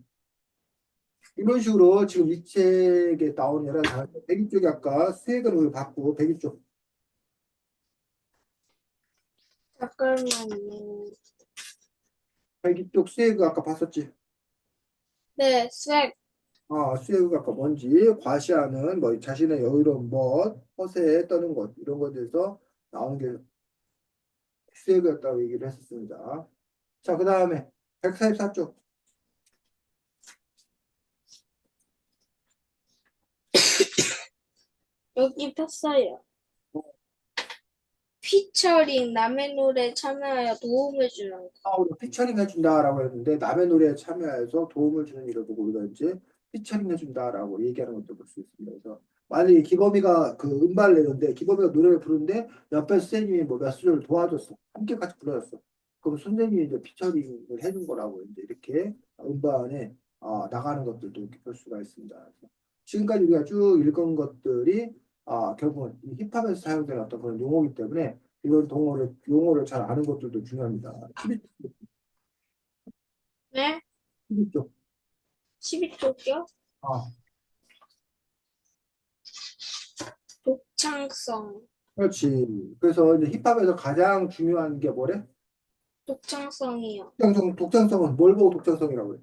이런 식으로 지금 이 책에 나온 여러 가지 102쪽이 아까 수액은 우리 봤고 102쪽. 잠깐만요. 102쪽 수액 아까 봤었지? 네, 스웩. 수액이 아까 뭔지 과시하는 뭐 자신의 여유로운 것, 허세에 떠는 것 이런 것에 대해서 나오는 게 수액이었다고 얘기를 했었습니다. 자, 그 다음에 144쪽. 여기 폈어요. 피처링 남의 노래에 참여하여 도움을 주는 거. 우리 피처링 해준다라고 했는데 남의 노래에 참여해서 도움을 주는 일을 보고 우리가 이제 피처링 해준다라고 얘기하는 것도 볼 수 있습니다. 그래서 만약에 기범이가 그 음반을 내는데 기범이가 노래를 부르는데 옆에 선생님이 뭐 몇 소절을 도와줬어. 함께 같이 불러줬어. 그럼 선생님이 이제 피처링을 해준 거라고 이제 이렇게 음반에 나가는 것들도 이렇게 볼 수가 있습니다. 그래서 지금까지 우리가 쭉 읽은 것들이 결국은 이 힙합에서 사용되는 어떤 그런 용어이기 때문에 이런 용어를 잘 아는 것들도 중요합니다. 네? 12쪽. 12쪽이요? 아, 독창성. 그렇지. 그래서 이제 힙합에서 가장 중요한 게 뭐래? 독창성이요. 독창성은 뭘 보고 독창성이라고 해?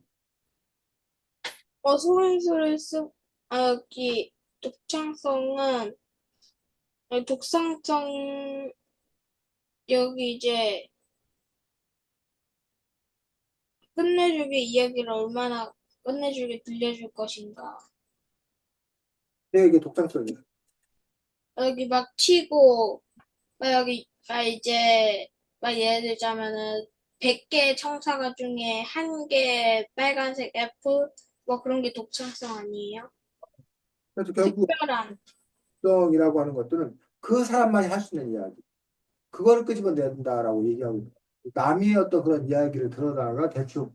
소리수를 여기, 독창성은, 독창성, 여기 이제, 끝내주게 이야기를 얼마나 끝내주게 들려줄 것인가. 이게 독창성이야. 여기 막 튀고, 막 여기, 막 이제, 막 예를 들자면은, 100개 청사가 중에 한 개 빨간색 F, 뭐 그런 게 독창성 아니에요? 그래서 결국 특별한. 독창성이라고 하는 것들은 그 사람만이 할 수 있는 이야기. 그거를 끄집어낸다라고 얘기하고 있다. 남이 어떤 그런 이야기를 들어다가 대충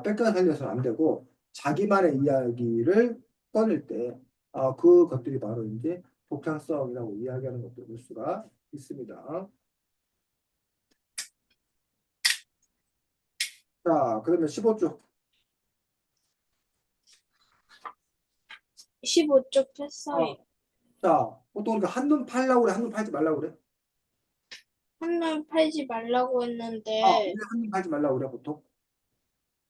뺏겨 살려서는 안 되고 자기만의 이야기를 꺼낼 때 그것들이 바로 이제 독창성이라고 이야기하는 것들을 볼 수가 있습니다. 자, 그러면 15쪽. 15쪽 어, 했어요. 자, 보통 우리가 한눈 팔라고 그래, 한눈 팔지 말라고 그래. 한눈 팔지 말라고 왜 했는데, 한눈 팔지 말라고 그래, 보통?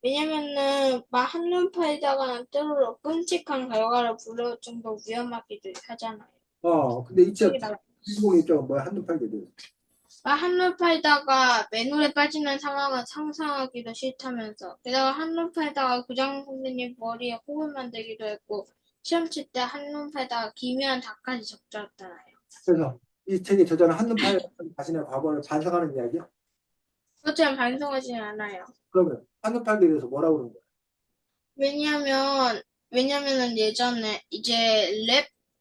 왜냐면은, 막 한눈 팔다가는 때로 끔찍한 결과를 부를 정도 위험하기도 하잖아요. 근데 이 책, 책이 나 주인공 입장은 뭐야, 한눈 팔게 돼. 막 한눈 팔다가 맨홀에 빠지는 상황은 상상하기도 싫다면서. 게다가 한눈 팔다가 교장 선생님 머리에 콩을 만들기도 했고, 시험 칠 때 한눈 팔다가 기묘한 답까지 적절했잖아요. 그래서 이 책의 저자는 한눈 팔 자신의 과거를 반성하는 이야기야? 그렇지만 반성하지는 않아요. 그러면 한눈 팔기에 대해서 뭐라고 그러는 거야? 왜냐면, 왜냐면은 예전에 이제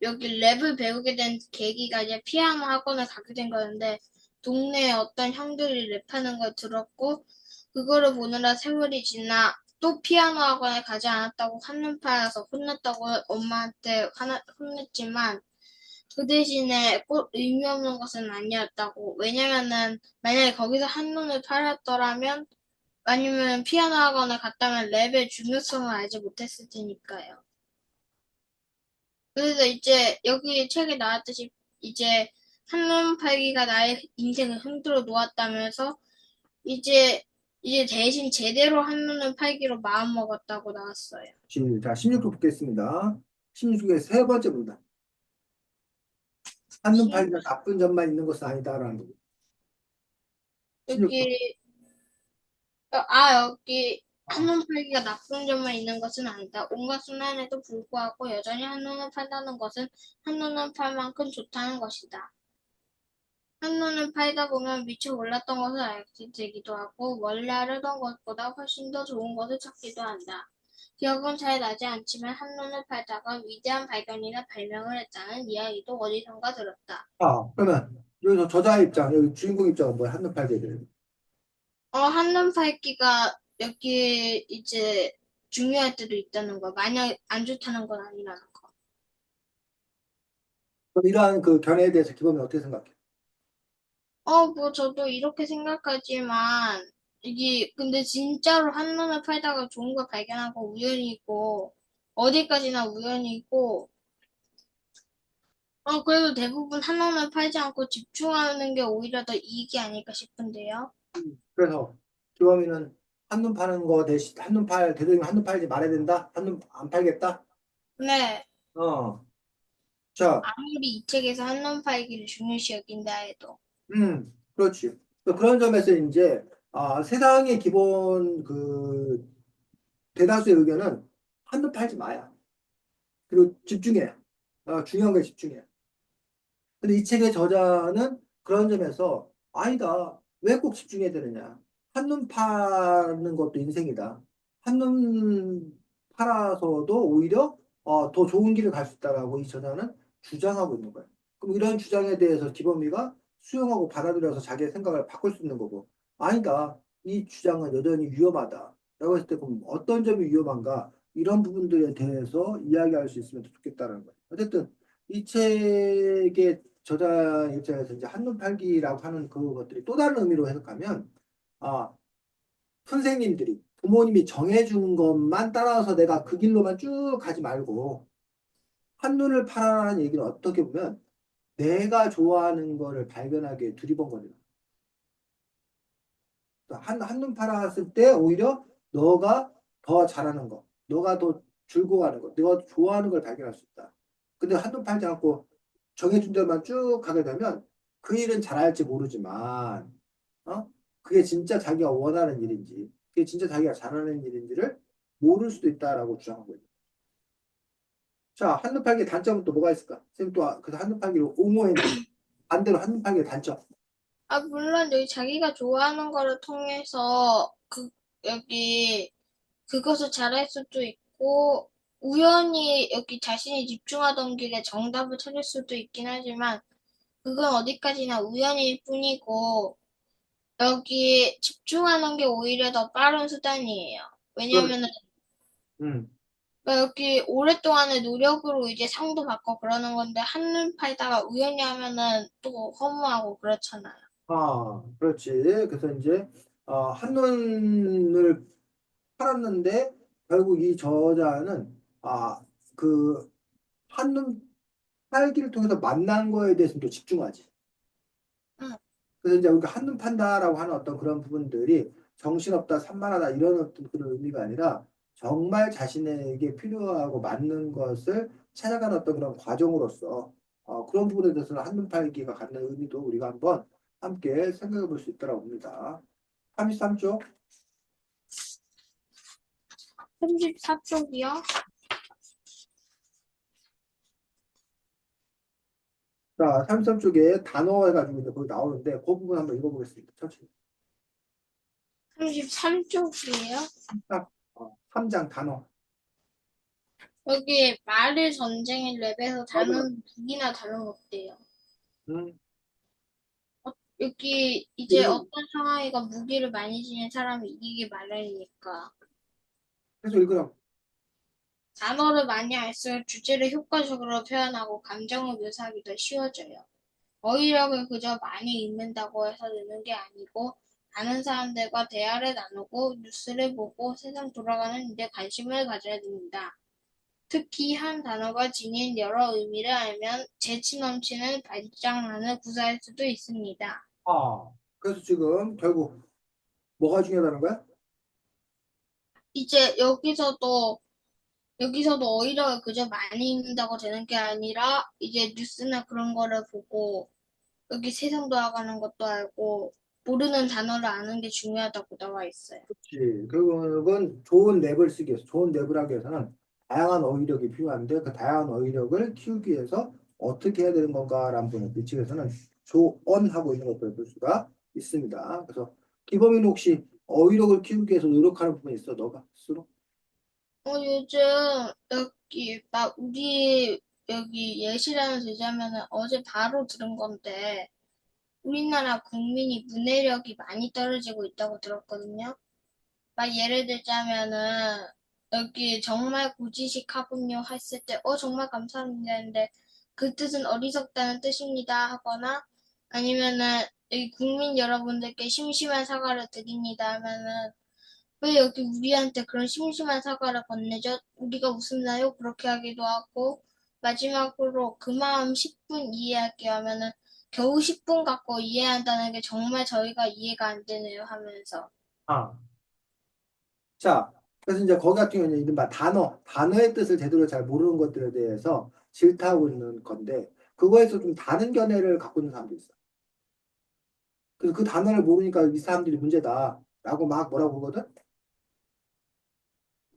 여기 랩을 배우게 된 계기가 이제 피아노 학원을 가게 된 거였는데, 동네에 어떤 형들이 랩하는 걸 들었고, 그거를 보느라 세월이 지나 또 피아노 학원에 가지 않았다고 한눈 팔아서 혼났다고 엄마한테 혼냈지만, 그 대신에 꼭 의미 없는 것은 아니었다고. 왜냐면은, 만약에 거기서 한눈을 팔았더라면, 아니면 피아노 학원에 갔다면 랩의 중요성을 알지 못했을 테니까요. 그래서 이제 여기 책에 나왔듯이 이제 한눈 팔기가 나의 인생을 흔들어 놓았다면서 이제 이제 대신 제대로 한눈을 팔기로 마음먹었다고 나왔어요. 자, 16쪽 보겠습니다. 16쪽의 세 번째 문단. 한눈 팔기가 나쁜 점만 있는 것은 아니다라는 거. 16쪽. 여기 여기 한눈 팔기가 나쁜 점만 있는 것은 아니다. 온갖 순환에도 불구하고 여전히 한눈을 판다는 것은 한눈을 팔 만큼 좋다는 것이다. 한눈을 팔다 보면 미처 몰랐던 것을 알게 되기도 하고 원래 하려던 것보다 훨씬 더 좋은 것을 찾기도 한다. 기억은 잘 나지 않지만 한눈을 팔다가 위대한 발견이나 발명을 했다는 이야기도 어디선가 들었다. 그러면 여기서 저자의 입장, 여기 주인공 입장은 뭐야? 한눈 팔기에 대해서. 한눈 팔기가 여기 이제 중요할 때도 있다는 거. 만약 안 좋다는 건 아니라는 거. 그럼 이러한 그 견해에 대해서 기범이 어떻게 생각해? 뭐 저도 이렇게 생각하지만 이게 근데 진짜로 한눈을 팔다가 좋은 걸 발견하고 우연이고 어디까지나 우연이고 그래도 대부분 한눈을 팔지 않고 집중하는 게 오히려 더 이익이 아닐까 싶은데요. 그래서 기범이는 한눈 파는 거 대신 대통령 한눈 팔지 말아야 된다? 한눈 안 팔겠다? 네, 어. 자, 아무리 이 책에서 한눈 팔기를 중요시 여긴다 해도 그렇지. 또 그런 점에서 이제 세상의 기본 그 대다수의 의견은 한눈 팔지 마야. 그리고 집중해. 중요한 거에 집중해. 근데 이 책의 저자는 그런 점에서 아니다. 왜 꼭 집중해야 되느냐? 한눈 파는 것도 인생이다. 한눈 팔아서도 오히려 더 좋은 길을 갈 수 있다라고 이 저자는 주장하고 있는 거예요. 그럼 이런 주장에 대해서 기범이가 수용하고 받아들여서 자기의 생각을 바꿀 수 있는 거고, 아니다. 이 주장은 여전히 위험하다. 라고 했을 때 그럼 어떤 점이 위험한가? 이런 부분들에 대해서 이야기할 수 있으면 좋겠다는 거예요. 어쨌든 이 책의 저자 입장에서 이제 한눈 팔기라고 하는 그것들이 또 다른 의미로 해석하면, 아, 선생님들이 부모님이 정해준 것만 따라서 내가 그 길로만 쭉 가지 말고 한눈을 팔아라는 얘기는 어떻게 보면 내가 좋아하는 거를 발견하기에 두리번거리다. 한눈 팔았을 때 오히려 너가 더 잘하는 거, 너가 더 즐거워하는 거, 너가 좋아하는 걸 발견할 수 있다. 근데 한눈 팔지 않고 정해준 대로만 쭉 가게 되면 그 일은 잘할지 모르지만, 어? 그게 진짜 자기가 원하는 일인지, 그게 진짜 자기가 잘하는 일인지를 모를 수도 있다라고 주장하고 있다. 자, 한눈 팔기 단점은 또 뭐가 있을까? 선생님 또 그 한눈 팔기를 옹호했는데 반대로 한눈 팔기의 단점. 아, 물론 여기 자기가 좋아하는 거를 통해서 여기 그것을 잘할 수도 있고, 우연히 여기 자신이 집중하던 길에 정답을 찾을 수도 있긴 하지만, 그건 어디까지나 우연일 뿐이고, 여기 집중하는 게 오히려 더 빠른 수단이에요. 그렇지. 왜냐면은, 음. 여기 오랫동안의 노력으로 이제 상도 받고 그러는 건데, 한눈 팔다가 우연히 하면은 또 허무하고 그렇잖아요. 그렇지. 그래서 이제 한눈을 팔았는데 결국 이 저자는 그 한눈 팔기를 통해서 만난 거에 대해서 또 집중하지. 응. 그래서 이제 우리가 한눈 판다라고 하는 어떤 그런 부분들이 정신없다, 산만하다 이런 어떤 그런 의미가 아니라 정말 자신에게 필요하고 맞는 것을 찾아가는 어떤 그런 과정으로서 그런 부분에 대해서는 한눈 팔기가 갖는 의미도 우리가 한번 함께 생각해 볼 수 있다고 봅니다. 33쪽. 34쪽이요? 자, 33쪽에 단어 해가지고 이제 거기 나오는데 그 부분 한번 읽어보겠습니다. 천천히. 33쪽이에요? 딱 3장 단어. 여기 말을 전쟁의 랩에서 맞아요. 다루는 무기나 다름없대요. 음, 여기 이제 이거 어떤 상황이가 무기를 많이 지닌 사람이 이기기 마련이니까 계속 읽으라고. 단어를 많이 알수록 주제를 효과적으로 표현하고 감정을 묘사하기 더 쉬워져요. 어휘력을 그저 많이 읽는다고 해서 느는 게 아니고 많은 사람들과 대화를 나누고 뉴스를 보고 세상 돌아가는 일에 관심을 가져야 됩니다. 특히 한 단어가 지닌 여러 의미를 알면 재치 넘치는 발장난을 구사할 수도 있습니다. 그래서 지금 결국 뭐가 중요하다는 거야? 이제 여기서도 어휘력을 그저 많이 읽는다고 되는 게 아니라 이제 뉴스나 그런 거를 보고 여기 세상 돌아가는 것도 알고 모르는 단어를 아는 게 중요하다고 나와 있어요. 그렇지. 결국은 좋은 랩을 쓰기 위해서, 좋은 랩을 하기 위해서는 다양한 어휘력이 필요한데 그 다양한 어휘력을 키우기 위해서 어떻게 해야 되는 건가라는 부분을 이 책에서는 조언하고 있는 것을 볼 수가 있습니다. 그래서 기범이는 혹시 어휘력을 키우기 위해서 노력하는 부분이 있어? 너가 스스로? 요즘 여기 막 우리 여기 예시라는 주자면은 어제 바로 들은 건데 우리나라 국민이 문해력이 많이 떨어지고 있다고 들었거든요. 막 예를 들자면은 여기 정말 고지식하군요 했을 때 정말 감사합니다 했는데 그 뜻은 어리석다는 뜻입니다 하거나 아니면은 여기 국민 여러분들께 심심한 사과를 드립니다 하면은 왜 여기 우리한테 그런 심심한 사과를 건네죠? 우리가 웃음나요? 그렇게 하기도 하고 마지막으로 그 마음 10분 이해할게요 하면은 겨우 10분 갖고 이해한다는 게 정말 저희가 이해가 안 되네요 하면서 아, 자, 그래서 이제 거기 같은 경우는 이른바 단어의 뜻을 제대로 잘 모르는 것들에 대해서 질타하고 있는 건데, 그거에서 좀 다른 견해를 갖고 있는 사람도 있어. 그래서 그 단어를 모르니까 이 사람들이 문제다라고 막 뭐라고 그러거든?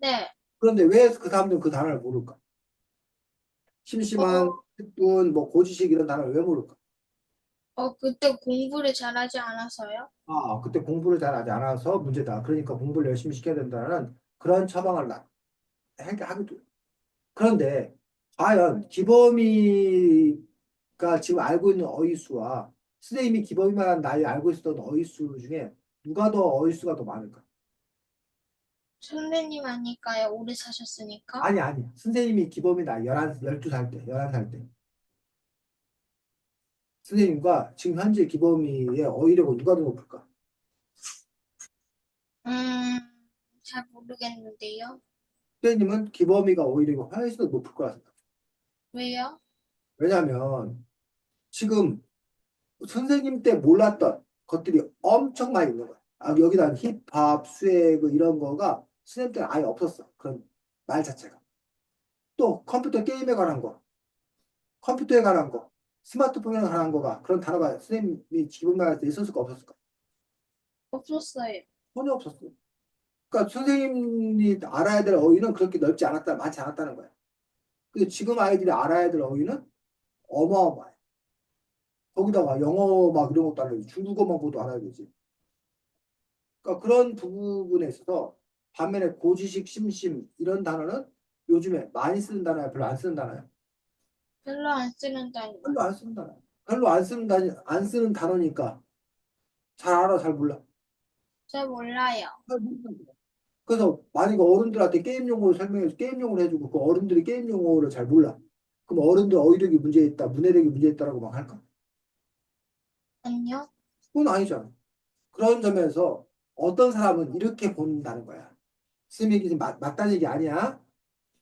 네. 그런데 왜 그 사람들은 그 단어를 모를까? 심심한, 어, 뜻분, 뭐 고지식 이런 단어를 왜 모를까? 그때 공부를 잘하지 않아서요? 그때 공부를 잘하지 않아서 문제다. 그러니까 공부를 열심히 시켜야 된다는 그런 처방을 하기도. 그런데 과연 기범이가 지금 알고 있는 어휘수와 선생님이 기범이만 나이 알고 있었던 어휘수 중에 누가 더 어휘수가 더 많을까? 선생님 아닐까요? 오래 사셨으니까. 아니, 아니. 선생님이 기범이 나이 12살 때, 11살 때. 선생님과 지금 현재 기범이의 어휘력은 누가 더 높을까? 음, 잘 모르겠는데요. 선생님은 기범이가 어휘력이 훨씬 더 높을 거라 생각해요. 왜요? 왜냐하면 지금 선생님 때 몰랐던 것들이 엄청 많이 있는 거야. 여기다 힙합, 수액 이런 거가 선생님 때는 아예 없었어. 그런 말 자체가. 또 컴퓨터 게임에 관한 거, 컴퓨터에 관한 거, 스마트폰에 관한 거가 그런 단어가 선생님이 지금 말할 때 있었을까 없었을까? 없었어요. 전혀 없었어. 그러니까 선생님이 알아야 될 어휘는 그렇게 넓지 않았다, 많지 않았다는 거야. 근데 지금 아이들이 알아야 될 어휘는 어마어마해. 거기다가 영어 막 이런 것도 알아야 돼. 중국어만 보도 알아야 되지. 그러니까 그런 부분에 있어서 반면에 고지식, 심심 이런 단어는 요즘에 많이 쓰는 단어야, 별로 안 쓰는 단어야. 별로 안 쓰는다니까요. 별로 안 쓰는 단어. 별로 안 쓰는 단어니까 잘 알아, 잘 몰라. 잘 몰라요. 잘 모르는 거야. 그래서 만약에 어른들한테 게임 용어를 설명해서 게임 용어를 해주고 그 어른들이 게임 용어를 잘 몰라. 그럼 어른들 어휘력이 문제 있다, 문해력이 문제 있다라고 막 할까? 안녕? 그건 아니잖아. 그런 점에서 어떤 사람은 이렇게 본다는 거야. 스님이 지금 맞다는 얘기 아니야.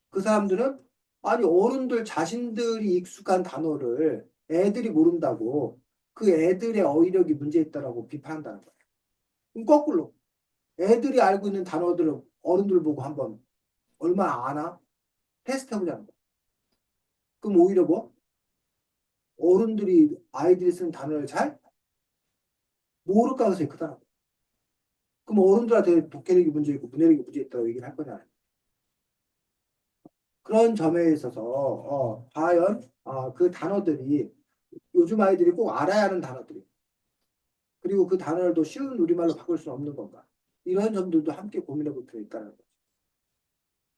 그 사람들은 아니 어른들 자신들이 익숙한 단어를 애들이 모른다고 그 애들의 어휘력이 문제 있다라고 비판한다는 거야. 그럼 거꾸로 애들이 알고 있는 단어들을 어른들 보고 한번 얼마나 아나 테스트 해보자는 거야. 그럼 오히려 뭐 어른들이 아이들이 쓰는 단어를 잘 모를 가능성이 크다는 거야. 그럼 어른들한테 독해력이 문제 있고 문해력이 문제 있다고 얘기를 할 거잖아요. 그런 점에 있어서 과연 그 단어들이 요즘 아이들이 꼭 알아야 하는 단어들이 그리고 그 단어를 더 쉬운 우리말로 바꿀 수는 없는 건가? 이런 점들도 함께 고민해 볼 필요가 있다는 거죠.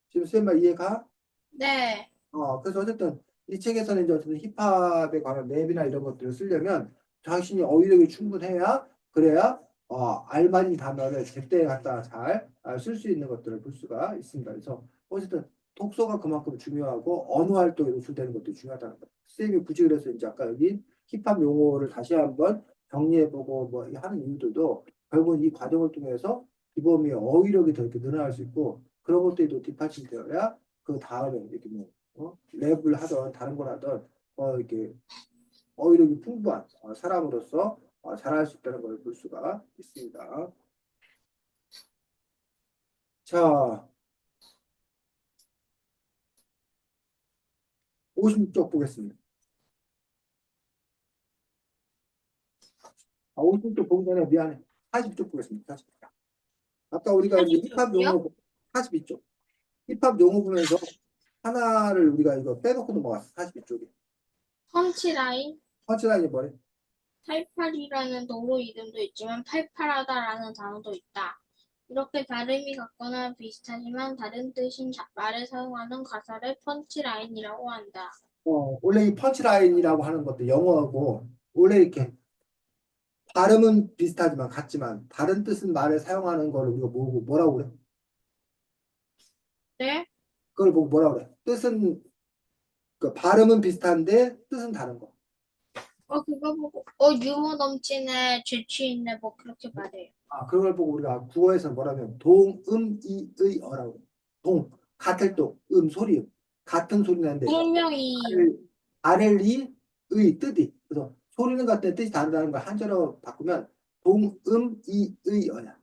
지금 쌤 말 이해가? 네. 그래서 어쨌든 이 책에서는 이제 어쨌든 힙합에 관한 랩이나 이런 것들을 쓰려면 자신이 어휘력이 충분해야 그래야 알맞은 단어를 제때 갖다 잘 쓸 수 있는 것들을 볼 수가 있습니다. 그래서 어쨌든 독서가 그만큼 중요하고 언어 활동에 노출되는 것도 중요하다는 거예요. 쌤이 굳이 그래서 이제 아까 여기 힙합 용어를 다시 한번 정리해보고 뭐 하는 이유들도 결국은 이 과정을 통해서 기범의 어휘력이 더 이렇게 늘어날 수 있고 그런 것들이 또 뒷받침이 되어야 그 다음에 이렇게 뭐 랩을 하던 다른 걸 하던 이렇게 어휘력이 풍부한 사람으로서 잘할 수 있다는 걸 볼 수가 있습니다. 자, 56쪽 보겠습니다. 56쪽 보기 전에 미안해. 40쪽 보겠습니다. 40쪽. 아까 우리가 이제 힙합 사진이요? 용어 42쪽. 힙합 용어 보면서 하나를 우리가 이거 빼놓고 넘어갔어. 42쪽에. 펀치라인? 펀치라인이 뭐래? 88이라는 도로 이름도 있지만 팔팔하다라는 단어도 있다. 이렇게 발음이 같거나 비슷하지만 다른 뜻인 말에 사용하는 가사를 펀치라인이라고 한다. 원래 이 펀치라인이라고 하는 것도 영어하고 원래 이렇게 발음은 비슷하지만 같지만 다른 뜻은 말을 사용하는 걸 우리가 뭐라고 그래? 네? 그걸 보고 뭐라고 그래? 뜻은 그 발음은 비슷한데 뜻은 다른 거. 그거 보고, 유머 넘치네, 재치 있네, 뭐 그렇게 말해요. 그걸 보고 우리가 국어에서 뭐라면 동음이의 어라고 그래. 동 같을 동, 소리 같은 소리 나는데 동명이, 아를 아렐리 의 뜻이 그래서 소리는 같은데 뜻이 다르다는 걸 한자로 바꾸면 동음이의 어야.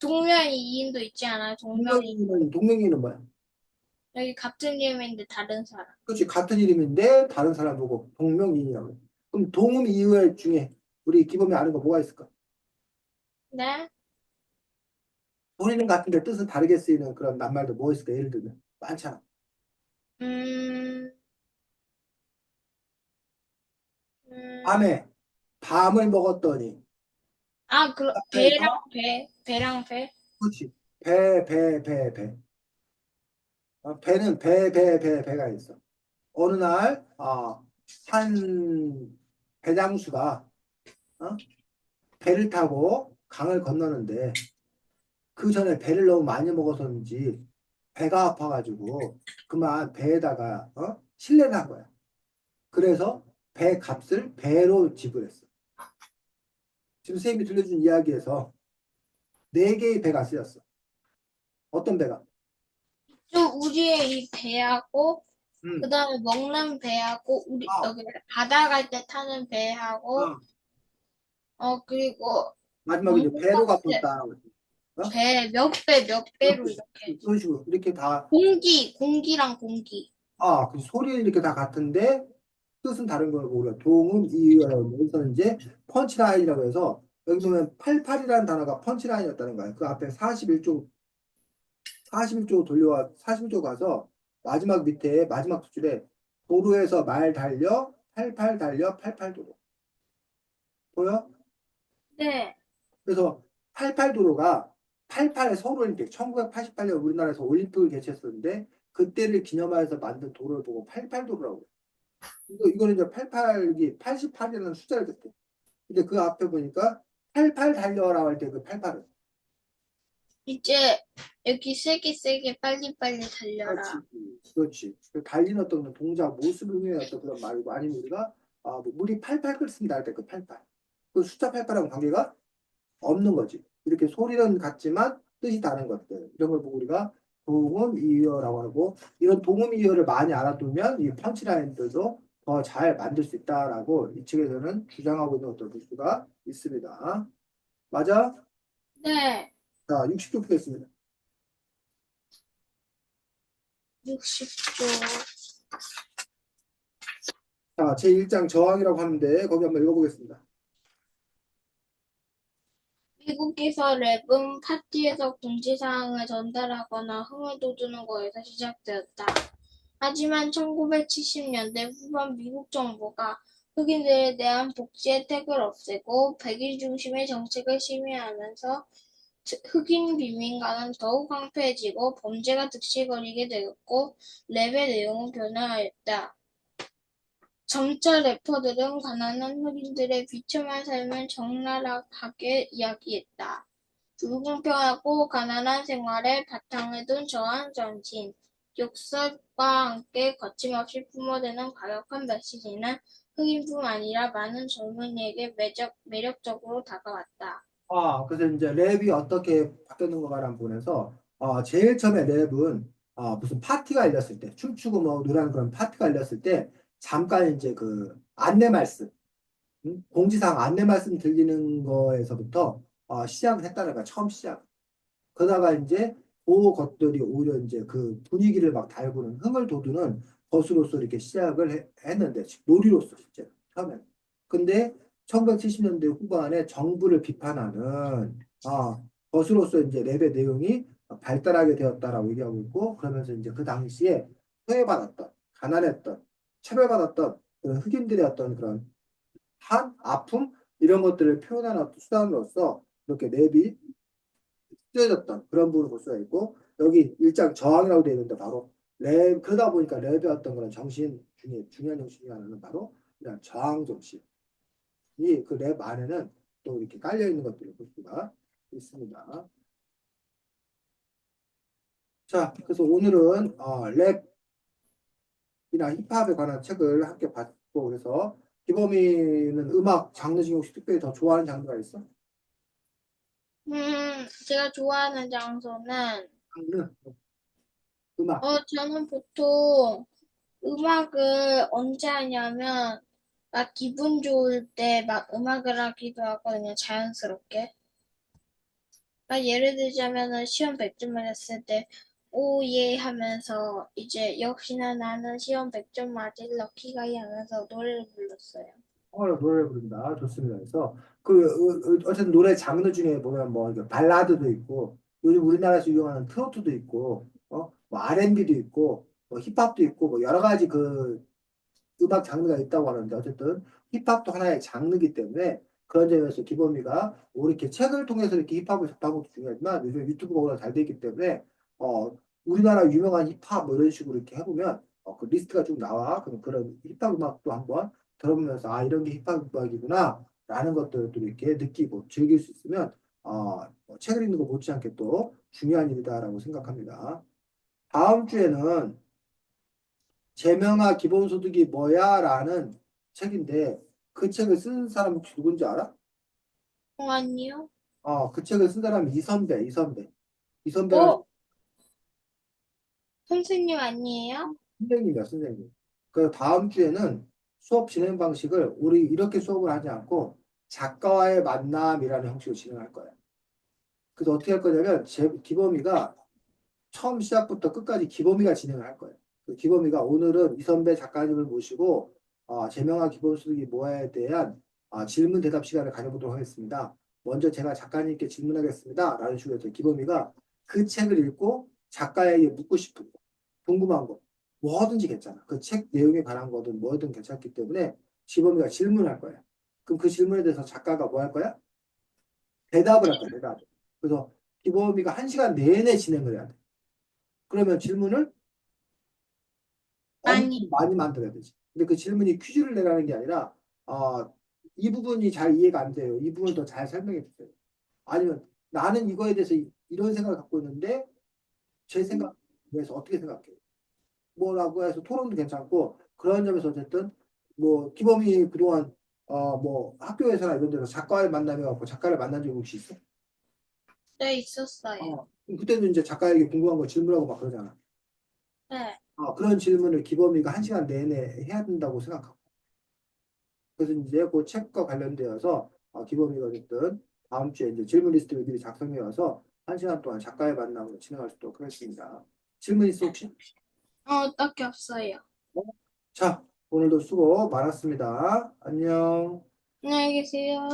동명이 이인도 있지 않아요? 동명이. 동명이는 뭐야? 여기 같은 이름인데 다른 사람. 그렇지. 같은 이름인데 다른 사람 보고 동명이인이라고 해. 그럼 동음 이의 중에 우리 기범이 아는 거 뭐가 있을까? 네? 소리는 같은데 뜻은 다르게 쓰이는 그런 낱말도 뭐 있을까? 예를 들면 많잖아. 음, 음, 밤에 밤을 먹었더니 아, 배랑 앞에서 배랑 배? 그렇지. 배. 배는 배가 있어. 어느 날, 한 배장수가 어? 배를 타고 강을 건너는데 그 전에 배를 너무 많이 먹어서인지 배가 아파가지고 그만 배에다가 실내를 한 거야. 그래서 배 값을 배로 지불했어. 지금 선생님이 들려준 이야기에서 네 개의 배가 쓰였어. 어떤 배가? 또 우리의 이 배하고, 그 음, 다음에 먹는 배하고, 우리, 아, 여기 바다 갈 때 타는 배하고, 어. 그리고 마지막에 이제 배로 먹는 갚았다. 어? 몇 배로 이렇게. 그런 식으로 이렇게 다 공기랑 공기. 그 소리는 이렇게 다 같은데 뜻은 다른 걸 우리가 동음 이유라고 여기서는 이제 펀치라인이라고 해서 여기 보면 88이라는 단어가 펀치라인이었다는 거야. 그 앞에 41조 돌려와 41조 가서 마지막 밑에 마지막 두 줄에 도로에서 말 달려 88 달려 88도로 보여? 네. 그래서 88도로가 88의 서울올림픽 1988년 우리나라에서 올림픽을 개최했었는데 그때를 기념하여서 만든 도로를 보고 88도로라고 이거는 이제 88이 88이라는 숫자를 듣대. 근데 그 앞에 보니까 88 달려라고 할 때 그 88은 이제 여기 세게 빨리 달려라. 그렇지. 그렇지. 그 달리는 어떤 동작, 모습을 의미하는 어떤 그런 말이고 아니면 우리가 뭐 물이 팔팔 끓습니다 할 때 그 88. 그 숫자 88하고 관계가 없는 거지. 이렇게 소리는 같지만 뜻이 다른 것들. 이런 걸 보고 우리가 동음이어라고 하고 이런 동음이어를 많이 알아두면 이 펀치라인들도 더 잘 만들 수 있다라고 이 책에서는 주장하고 있는 것들을 볼 수가 있습니다. 맞아? 네. 자, 60쪽 보겠습니다. 60조. 자, 제1장 저항이라고 하는데 거기 한번 읽어보겠습니다. 미국에서 랩은 파티에서 금지사항을 전달하거나 흥을 돋우는 거에서 시작되었다. 하지만 1970년대 후반 미국 정부가 흑인들에 대한 복지 혜택을 없애고 백인 중심의 정책을 심의하면서 흑인 빈민가는 더욱 황폐해지고 범죄가 득실거리게 되었고 랩의 내용은 변화하였다. 점차 래퍼들은 가난한 흑인들의 비참한 삶을 적나라하게 이야기했다. 불공평하고 가난한 생활에 바탕을 둔 저항 정신, 욕설과 함께 거침없이 뿜어대는 과격한 메시지는 흑인뿐 아니라 많은 젊은이에게 매력적으로 다가왔다. 그래서 이제 랩이 어떻게 바뀌었는가를 보면서 제일 처음에 랩은 무슨 파티가 열렸을 때 춤추고 뭐 노래하는 그런 파티가 열렸을 때 잠깐 이제 그 안내 말씀 공지사항 안내 말씀 들리는 거에서부터 시작을 했다는 거야. 처음 시작. 그러다가 이제 그 것들이 오히려 이제 그 분위기를 막 달구는 흥을 돋우는 것으로서 이렇게 시작을 했는데 놀이로서 실제로 처음에는. 근데 1970년대 후반에 정부를 비판하는 것으로서 이제 랩의 내용이 발달하게 되었다라고 얘기하고 있고 그러면서 이제 그 당시에 소외받았던 가난했던 차별받았던 그 흑인들의 어떤 그런 아픔 이런 것들을 표현하는 어떤 수단으로서 이렇게 랩이 쓰여졌던 그런 부분을 볼 수가 있고 여기 일장 저항이라고 되어 있는데 바로 랩 그러다 보니까 랩의 어떤 그런 정신 중에 중요한 정신 중에 하나는 바로 이런 저항 정신이 그 랩 안에는 또 이렇게 깔려 있는 것들을 볼 수가 있습니다. 자, 그래서 오늘은 랩이나 힙합에 관한 책을 함께 봤고 그래서 기범이는 음악 장르 중에 혹시 특별히 더 좋아하는 장르가 있어? 제가 좋아하는 장소는, 장르 음악 저는 보통 음악을 언제 하냐면, 막 기분 좋을 때 막 음악을 하기도 하거든요, 자연스럽게. 막 예를 들자면은 시험 100점 맞았을 때, 오, 예 하면서, 이제 역시나 나는 시험 100점 맞을 럭키가이 하면서 노래를 불렀어요. 노래를 부른다. 좋습니다. 그래서 어쨌든 노래 장르 중에 보면 뭐 이게 발라드도 있고 요즘 우리나라에서 유행하는 트로트도 있고 뭐 R&B도 있고 뭐 힙합도 있고 뭐 여러 가지 그 음악 장르가 있다고 하는데 어쨌든 힙합도 하나의 장르이기 때문에 그런 점에서 기범이가 이렇게 책을 통해서 이렇게 힙합을 접하는 것도 중요하지만 요즘 유튜브가 워낙 잘 돼 있기 때문에 우리나라 유명한 힙합 뭐 이런 식으로 이렇게 해보면 그 리스트가 쭉 나와. 그럼 그런 힙합 음악도 한번 들어보면서 아 이런 게 힙합 음악이구나 라는 것들도 이렇게 느끼고 즐길 수 있으면 책을 읽는 거 못지않게 또 중요한 일이다라고 생각합니다. 다음 주에는 제명아 기본소득이 뭐야? 라는 책인데 그 책을 쓴 사람 혹시 누군지 알아? 아니요. 그 책을 쓴 사람이 이선배라는 어, 선생님 아니에요? 선생님이야, 선생님. 그래서 다음 주에는 수업 진행 방식을 우리 이렇게 수업을 하지 않고 작가와의 만남이라는 형식으로 진행할 거야. 그래서 어떻게 할 거냐면 기범이가 처음 시작부터 끝까지 기범이가 진행을 할 거예요. 그 기범이가 오늘은 이선배 작가님을 모시고 제명화 기본소득이 뭐에 대한 질문 대답 시간을 가져보도록 하겠습니다. 먼저 제가 작가님께 질문하겠습니다. 라는 식으로 해서 기범이가 그 책을 읽고 작가에게 묻고 싶은 거, 궁금한 거, 뭐든지 괜찮아. 그 책 내용에 관한 거든 뭐든 괜찮기 때문에 기범이가 질문할 거야. 그럼 그 질문에 대해서 작가가 뭐 할 거야? 대답을 할 거야, 대답. 그래서 기범이가 한 시간 내내 진행을 해야 돼. 그러면 질문을 많이. 엄청 많이 만들어야 되지. 근데 그 질문이 퀴즈를 내라는 게 아니라, 아, 이 부분이 잘 이해가 안 돼요. 이 부분을 더 잘 설명해 주세요. 아니면 나는 이거에 대해서 이런 생각을 갖고 있는데, 제 생각에서 어떻게 생각해요? 뭐라고 해서 토론도 괜찮고, 그런 점에서 어쨌든, 뭐, 기범이 그동안, 뭐, 학교에서나 이런 데서 작가를 만나면 작가를 만난 적이 혹시 있어? 네, 있었어요. 그럼 그때는 이제 작가에게 궁금한 거 질문하고 막 그러잖아. 네. 그런 질문을 기범이가 한 시간 내내 해야 된다고 생각하고. 그래서 이제 그 책과 관련되어서 기범이가 어쨌든 다음 주에 이제 질문 리스트를 미리 작성해 와서 한 시간 동안 작가의 만남으로 진행할 수 있도록 하겠습니다. 질문 있어 혹시? 딱히 없어요. 자, 오늘도 수고 많았습니다. 안녕. 안녕히 계세요.